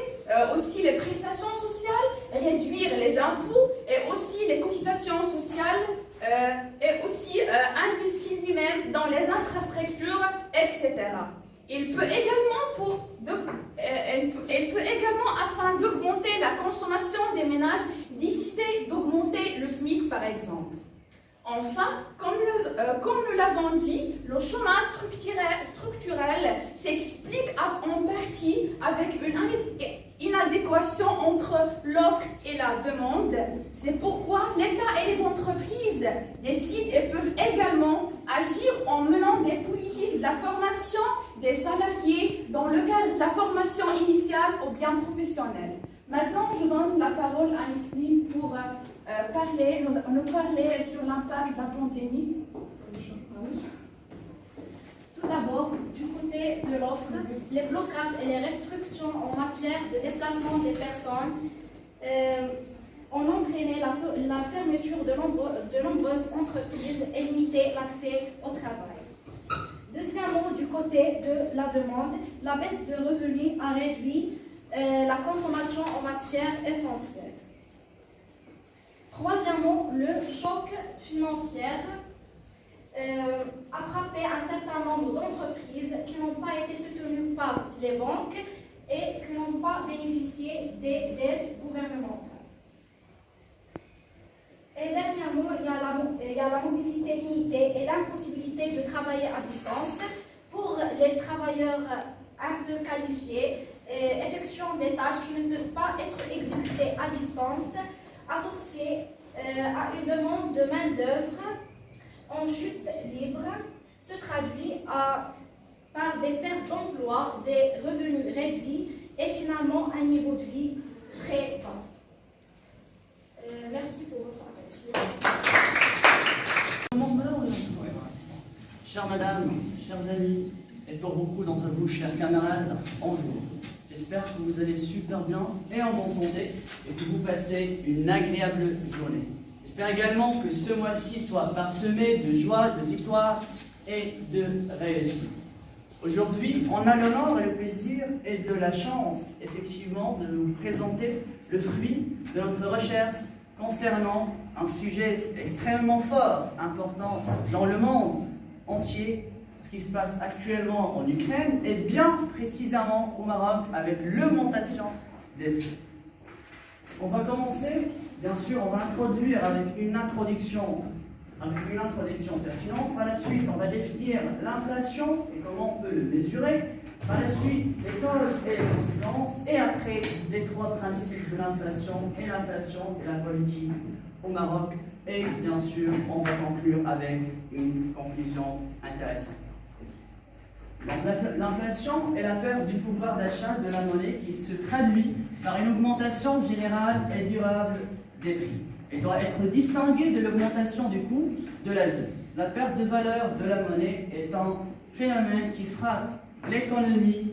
aussi les prestations sociales, réduire les impôts et aussi les cotisations sociales et aussi investir lui-même dans les infrastructures, etc. Il peut également, afin d'augmenter la consommation des ménages, décider d'augmenter le SMIC par exemple. Enfin, comme nous l'avons dit, le chômage structurel s'explique en partie avec une inadéquation entre l'offre et la demande. C'est pourquoi l'État et les entreprises décident et peuvent également agir en menant des politiques de la formation des salariés dans le cadre de la formation initiale ou bien professionnelle. Maintenant, je donne la parole à Nesrine pour nous parler sur l'impact de la pandémie. Tout d'abord, du côté de l'offre, les blocages et les restrictions en matière de déplacement des personnes ont entraîné la fermeture de nombreuses entreprises et limité l'accès au travail. Deuxièmement, du côté de la demande, la baisse de revenus a réduit la consommation en matière essentielle. Troisièmement, le choc financier a frappé frapper un certain nombre d'entreprises qui n'ont pas été soutenues par les banques et qui n'ont pas bénéficié d'aides gouvernementales. Et dernièrement, il y a la mobilité limitée et l'impossibilité de travailler à distance pour les travailleurs un peu qualifiés, effectuant des tâches qui ne peuvent pas être exécutées à distance, associées à une demande de main-d'œuvre en chute libre, se traduit par des pertes d'emploi, des revenus réduits et finalement un niveau de vie très bas. Merci pour votre attention. Commence madame ou non? Chère madame, chers amis, et pour beaucoup d'entre vous, chers camarades, en jour, j'espère que vous allez super bien et en bonne santé et que vous passez une agréable journée. J'espère également que ce mois-ci soit parsemé de joie, de victoire et de réussite. Aujourd'hui, on a l'honneur et le plaisir et de la chance, effectivement, de vous présenter le fruit de notre recherche concernant un sujet extrêmement fort, important dans le monde entier, ce qui se passe actuellement en Ukraine et bien précisément au Maroc avec l'augmentation des prix. On va commencer, bien sûr, on va introduire avec une introduction pertinente. Par la suite, on va définir l'inflation et comment on peut le mesurer. Par la suite, les causes et les conséquences. Et après, les trois principes de l'inflation et la politique au Maroc. Et bien sûr, on va conclure avec une conclusion intéressante. L'inflation est la perte du pouvoir d'achat de la monnaie qui se traduit par une augmentation générale et durable des prix. Elle doit être distinguée de l'augmentation du coût de la vie. La perte de valeur de la monnaie est un phénomène qui frappe l'économie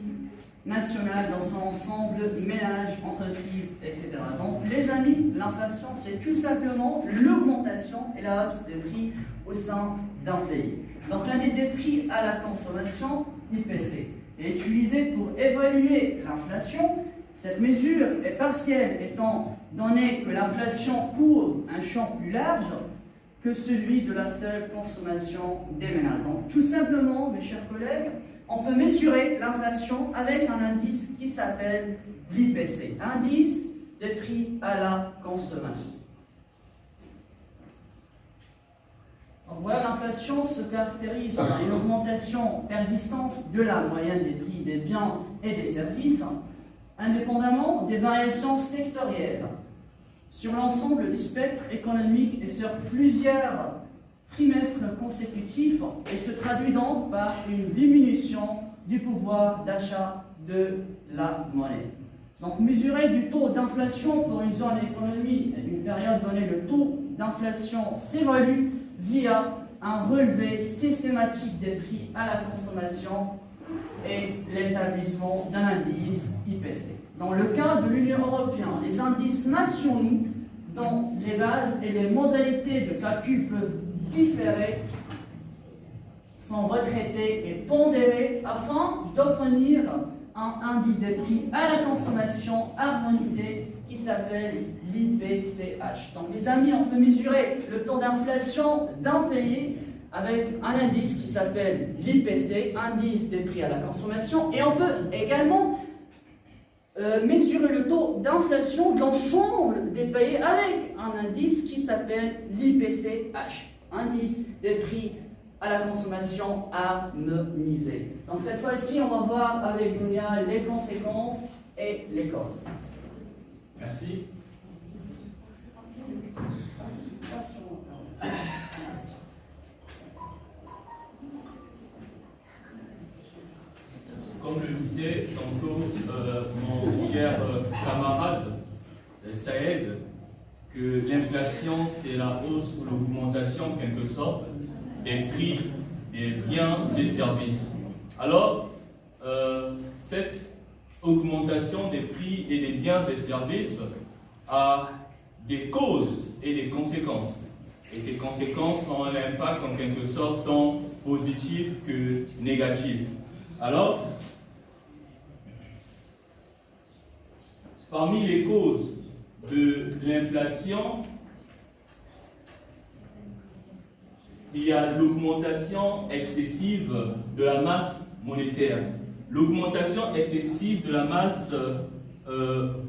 nationale dans son ensemble, ménages, entreprises, etc. Donc, les amis, l'inflation, c'est tout simplement l'augmentation et la hausse des prix au sein d'un pays. Donc, l'indice des prix à la consommation, IPC, est utilisé pour évaluer l'inflation. Cette mesure est partielle étant donné que l'inflation couvre un champ plus large que celui de la seule consommation des ménages. Donc, tout simplement, mes chers collègues, on peut mesurer l'inflation avec un indice qui s'appelle l'IPC, indice des prix à la consommation. Donc voilà, l'inflation se caractérise par une augmentation persistante de la moyenne des prix des biens et des services, indépendamment des variations sectorielles, sur l'ensemble du spectre économique et sur plusieurs trimestres consécutifs, et se traduit donc par une diminution du pouvoir d'achat de la monnaie. Donc, mesurer du taux d'inflation pour une zone économique et d'une période donnée, le taux d'inflation s'évalue via un relevé systématique des prix à la consommation et l'établissement d'un indice IPC. Dans le cas de l'Union européenne, les indices nationaux dont les bases et les modalités de calcul peuvent différer sont retraités et pondérés afin d'obtenir un indice des prix à la consommation harmonisé qui s'appelle l'IPCH. Donc les amis, on peut mesurer le taux d'inflation d'un pays avec un indice qui s'appelle l'IPC, indice des prix à la consommation, et on peut également mesurer le taux d'inflation de l'ensemble des pays avec un indice qui s'appelle l'IPCH, indice des prix à la consommation harmonisé. Donc cette fois-ci, on va voir avec Dunia les conséquences et les causes. Merci. Comme le disait tantôt mon cher camarade Saïd, que l'inflation c'est la hausse ou l'augmentation en quelque sorte des prix des biens et services. Alors, cette augmentation des prix et des biens et services a des causes et des conséquences. Et ces conséquences ont un impact en quelque sorte tant positif que négatif. Alors, parmi les causes de l'inflation, il y a l'augmentation excessive de la masse monétaire. L'augmentation excessive de la masse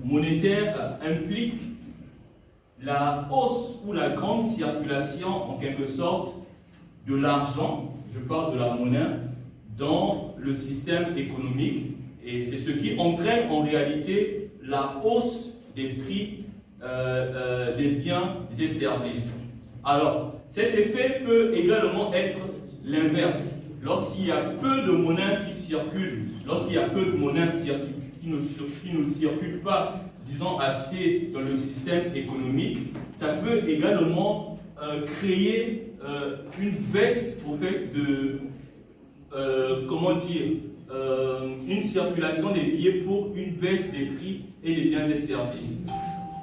monétaire implique la hausse ou la grande circulation, en quelque sorte, de l'argent, je parle de la monnaie, dans le système économique. Et c'est ce qui entraîne en réalité la hausse des prix des biens et services. Alors, cet effet peut également être l'inverse. Lorsqu'il y a peu de monnaie qui circule, lorsqu'il y a peu de monnaie qui ne circule pas, disons, assez dans le système économique, ça peut également créer une baisse au fait de, comment dire, une circulation des billets pour une baisse des prix et des biens et services.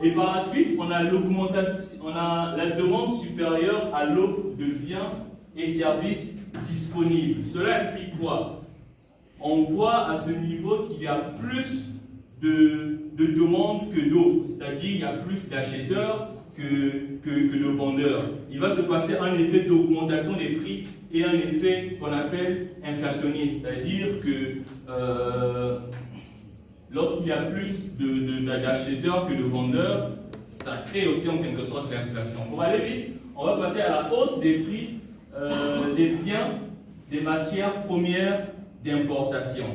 Et par la suite, on a l'augmentation, on a la demande supérieure à l'offre de biens et services disponibles. Cela implique quoi? On voit à ce niveau qu'il y a plus de demandes que d'offres, c'est-à-dire il y a plus d'acheteurs que de vendeurs. Il va se passer un effet d'augmentation des prix et un effet qu'on appelle inflationniste, c'est-à-dire que lorsqu'il y a plus d'acheteurs que de vendeurs, ça crée aussi en quelque sorte l'inflation. Pour aller vite, on va passer à la hausse des prix des biens, des matières premières d'importation.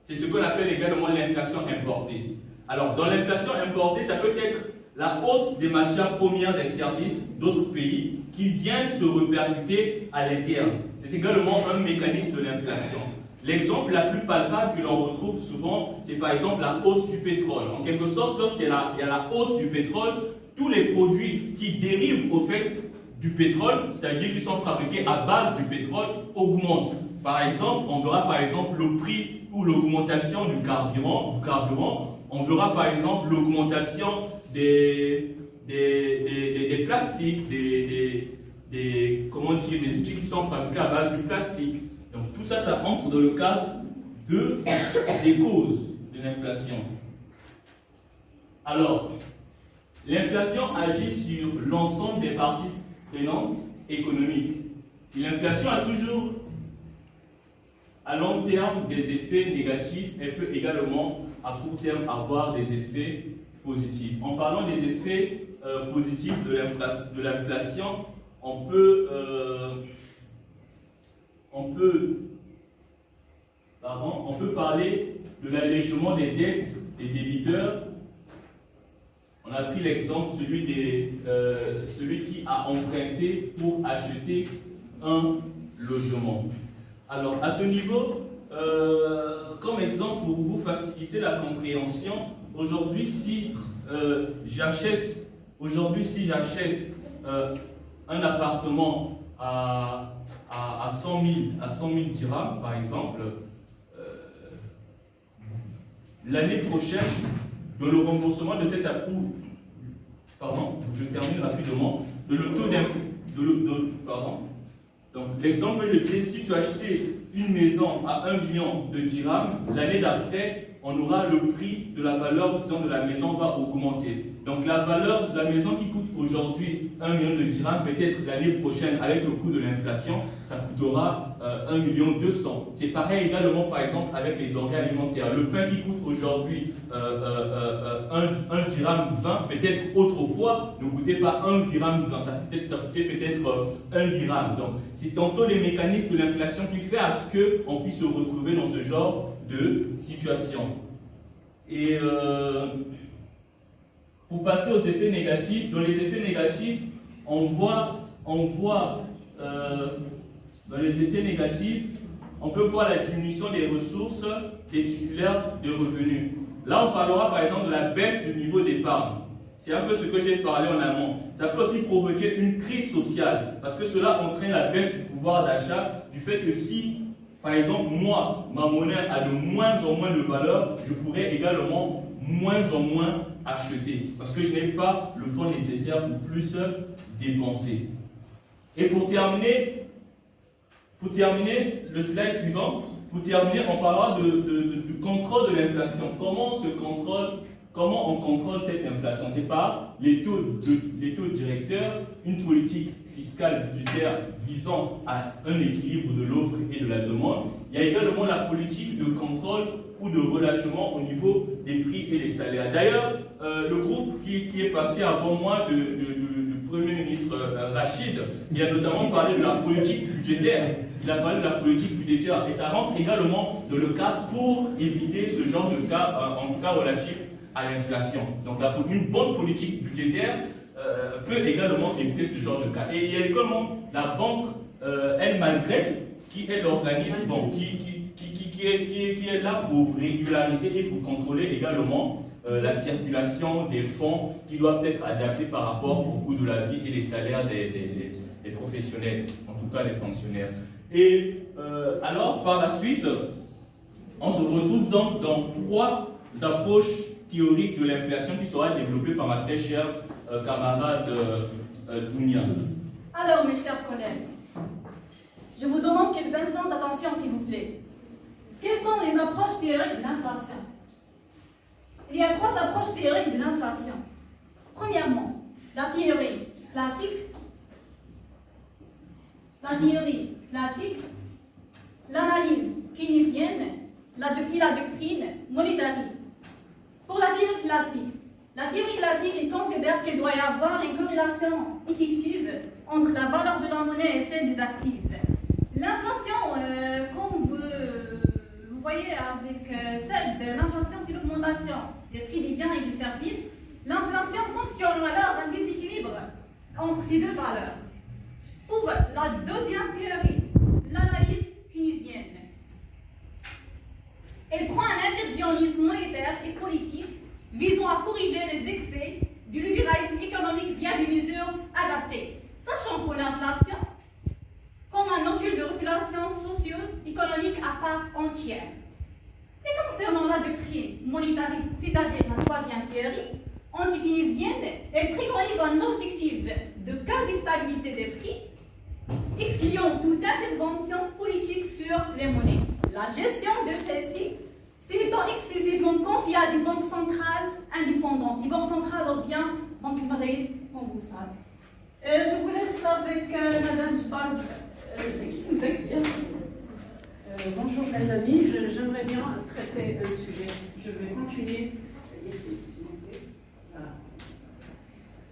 C'est ce qu'on appelle également l'inflation importée. Alors, dans l'inflation importée, ça peut être la hausse des matières premières des services d'autres pays qui viennent se répercuter à l'interne. C'est également un mécanisme de l'inflation. L'exemple la plus palpable que l'on retrouve souvent, c'est par exemple la hausse du pétrole. En quelque sorte, lorsqu'il y a la hausse du pétrole, tous les produits qui dérivent au fait du pétrole, c'est-à-dire qui sont fabriqués à base du pétrole, augmentent. Par exemple, on verra par exemple le prix ou l'augmentation du carburant. On verra par exemple l'augmentation des plastiques, comment dire, des outils qui sont fabriqués à base du plastique. Donc tout ça, ça entre dans le cadre des causes de l'inflation. Alors, l'inflation agit sur l'ensemble des parties prenantes économiques. Si l'inflation a toujours à long terme des effets négatifs, elle peut également à court terme avoir des effets positifs. En parlant des effets positifs de l'inflation, on peut parler de l'allègement des dettes des débiteurs. On a pris l'exemple, celui qui a emprunté pour acheter un logement. Alors, à ce niveau, comme exemple pour vous faciliter la compréhension, aujourd'hui, si j'achète un appartement à 100 000 dirhams, par exemple, l'année prochaine, dans le remboursement de cet apport, je termine rapidement, de le taux d'inflation, donc l'exemple que je fais, si tu as acheté une maison à 1 million de dirhams, l'année d'après, on aura le prix de la valeur, disons, de la maison va augmenter. Donc la valeur de la maison qui coûte aujourd'hui 1 million de dirhams, peut-être l'année prochaine, avec le coût de l'inflation, ça coûtera 1 200 000. C'est pareil également, par exemple, avec les denrées alimentaires. Le pain qui coûte aujourd'hui 1 dirham 20, peut-être autrefois ne coûtait pas 1 dirham 20, ça coûtait peut-être 1 dirham. Donc c'est tantôt les mécanismes de l'inflation qui fait à ce qu'on puisse se retrouver dans ce genre de situation. Et pour passer aux effets négatifs, dans les effets négatifs, on voit dans les effets négatifs, on peut voir la diminution des ressources des titulaires de revenus. Là, on parlera par exemple de la baisse du niveau d'épargne. C'est un peu ce que j'ai parlé en amont. Ça peut aussi provoquer une crise sociale, parce que cela entraîne la baisse du pouvoir d'achat, du fait que si, par exemple, moi, ma monnaie a de moins en moins de valeur, je pourrais également moins en moins acheter, parce que je n'ai pas le fonds nécessaire pour plus dépenser. Et pour terminer, le slide suivant, on parlera du contrôle de l'inflation. Comment comment on contrôle cette inflation? Ce n'est pas les taux directeurs, une politique fiscale budgétaire visant à un équilibre de l'offre et de la demande. Il y a également la politique de contrôle ou de relâchement au niveau des prix et des salaires. D'ailleurs, le groupe qui est passé avant moi du Premier ministre Rachid, il a notamment parlé de la politique budgétaire. Il a parlé de la politique budgétaire et ça rentre également dans le cadre pour éviter ce genre de cas, en tout cas relatif à l'inflation. Donc une bonne politique budgétaire peut également éviter ce genre de cas. Et il y a également la banque elle-malgré qui est l'organisme qui est là pour régulariser et pour contrôler également la circulation des fonds qui doivent être adaptés par rapport au coût de la vie et les salaires des professionnels, en tout cas les fonctionnaires. Et alors, par la suite, on se retrouve donc dans 3 approches théoriques de l'inflation qui sera développée par ma très chère camarade Dounia. Alors, mes chers collègues, je vous demande quelques instants d'attention, s'il vous plaît. Quelles sont les approches théoriques de l'inflation? Il y a 3 approches théoriques de l'inflation. Premièrement, la théorie classique, l'analyse keynesienne et la doctrine monétariste. Pour la théorie classique, il considère qu'il doit y avoir une corrélation effective entre la valeur de la monnaie et celle des actifs. L'inflation, comme vous voyez avec celle de l'inflation, c'est l'augmentation des prix des biens et des services. L'inflation sanctionne alors un déséquilibre entre ces 2 valeurs. Pour la deuxième théorie, l'analyse keynesienne, elle prend un interventionnisme monétaire et politique visant à corriger les excès du libéralisme économique via des mesures adaptées, sachant que l'inflation, comme un outil de régulation socio-économique à part entière. Et concernant la doctrine monétariste, c'est-à-dire la 3e théorie, anti-keynésienne, elle préconise un objectif de quasi-stabilité des prix, excluant toute intervention politique sur les monnaies. La gestion de celles-ci s'étant exclusivement confiée à des banques centrales indépendantes, des banques centrales ou bien banques privées, comme vous savez. Je vous laisse avec Madame Jbaz. Bonjour les amis, j'aimerais bien traiter un sujet. Je vais continuer ici, s'il vous plaît. Ça.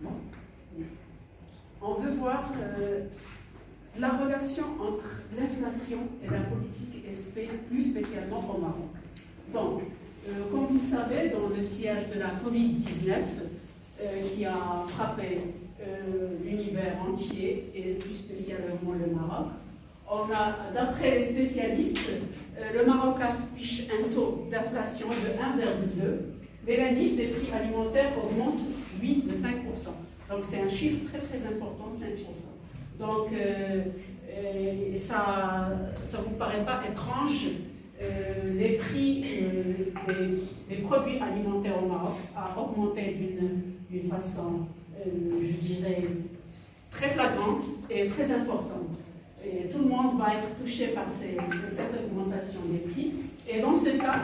Bon. On veut voir la relation entre l'inflation et la politique, plus spécialement au Maroc. Donc, comme vous savez, dans le sillage de la Covid-19, qui a frappé l'univers entier, et plus spécialement le Maroc, on a, d'après les spécialistes, le Maroc affiche un taux d'inflation de 1,2, mais l'indice des prix alimentaires augmente, lui, de 5%. Donc c'est un chiffre très très important, 5%. Donc ça vous paraît pas étrange, les prix des produits alimentaires au Maroc a augmenté d'une façon, je dirais, très flagrante et très importante. Et tout le monde va être touché par cette augmentation des prix. Et dans ce cas,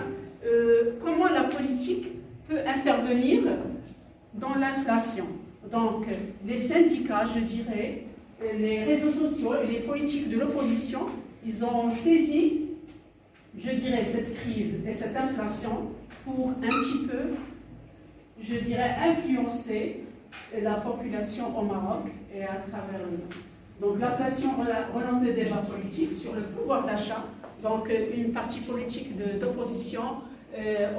comment la politique peut intervenir dans l'inflation? Donc, les syndicats, je dirais, les réseaux sociaux et les politiques de l'opposition, ils ont saisi, je dirais, cette crise et cette inflation pour un petit peu, je dirais, influencer la population au Maroc et à travers le monde. Donc l'inflation relance le débat politique sur le pouvoir d'achat. Donc une partie politique d'opposition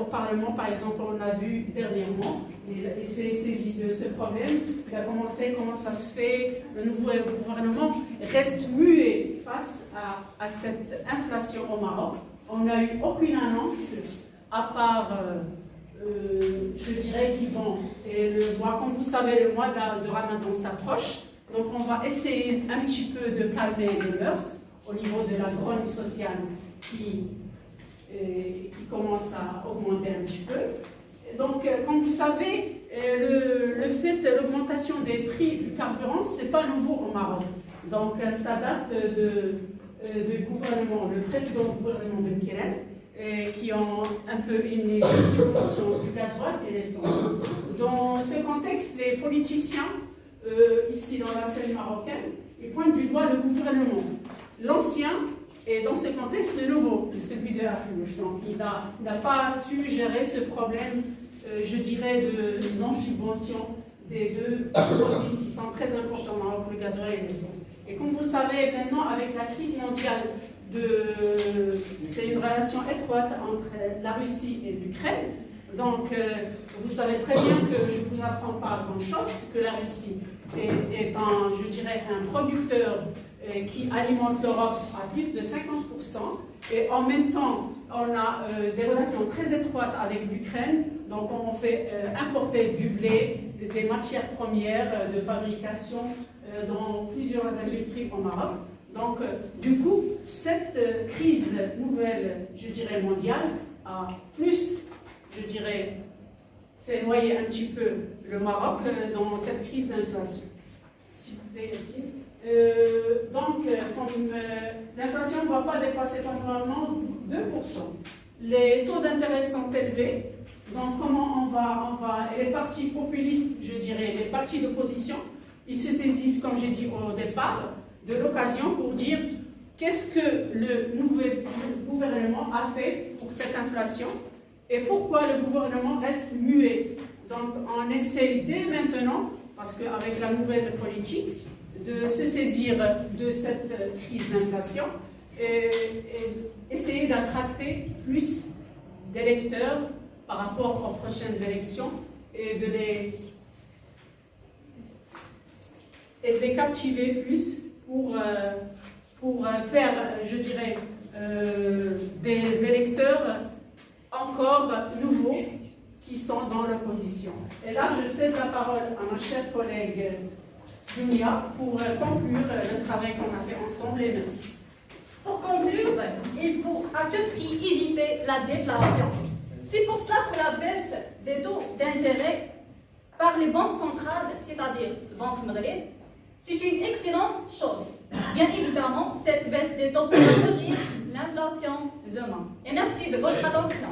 au Parlement, par exemple, on a vu dernièrement, et s'est saisi de ce problème. Il a commencé, comment ça se fait, le nouveau gouvernement reste muet face à cette inflation au Maroc. On n'a eu aucune annonce, à part, je dirais, qu'ils vont. Et comme vous savez, le mois de Ramadan s'approche. Donc on va essayer un petit peu de calmer les mœurs au niveau de la grogne sociale qui commence à augmenter un petit peu. Donc comme vous savez, le fait de l'augmentation des prix du carburant, ce n'est pas nouveau au Maroc. Donc ça date du gouvernement, le précédent gouvernement de Kirel, qui ont un peu une subvention du gasoil et l'essence. Dans ce contexte, les politiciens, ici dans la scène marocaine, ils pointent du doigt le gouvernement. L'ancien est dans ce contexte le nouveau, celui de Aflouche. Donc il n'a pas su gérer ce problème, je dirais, de non-subvention des deux produits qui sont très importants au Maroc, le gasoil et l'essence. Et comme vous savez, maintenant, avec la crise mondiale, c'est une relation étroite entre la Russie et l'Ukraine. Donc, vous savez très bien que je ne vous apprends pas grand-chose, que la Russie est je dirais, un producteur qui alimente l'Europe à plus de 50%. Et en même temps, on a des relations très étroites avec l'Ukraine. Donc, on fait importer du blé, des matières premières de fabrication dans plusieurs industries au Maroc. Donc, du coup, cette crise nouvelle, je dirais mondiale, a plus, je dirais, fait noyer un petit peu le Maroc dans cette crise d'inflation. S'il vous plaît, Yassine. Donc, comme l'inflation ne va pas dépasser temporairement 2%, les taux d'intérêt sont élevés. Donc, comment on va, les partis populistes, je dirais, les partis d'opposition, ils se saisissent, comme j'ai dit au départ, de l'occasion pour dire qu'est-ce que le nouvel gouvernement a fait pour cette inflation et pourquoi le gouvernement reste muet. Donc on essaye dès maintenant, parce qu'avec la nouvelle politique, de se saisir de cette crise d'inflation et essayer d'attraper plus d'électeurs par rapport aux prochaines élections et de les captiver plus pour faire, je dirais, des électeurs encore nouveaux qui sont dans l'opposition. Et là, je cède la parole à ma chère collègue Dunia pour conclure le travail qu'on a fait ensemble et merci. Pour conclure, il faut à tout prix éviter la déflation. C'est pour cela que la baisse des taux d'intérêt par les banques centrales, c'est-à-dire Banque Maghreb, c'est une excellente chose. Bien évidemment, cette baisse des taux peut réduire l'inflation demain. Et merci de votre attention.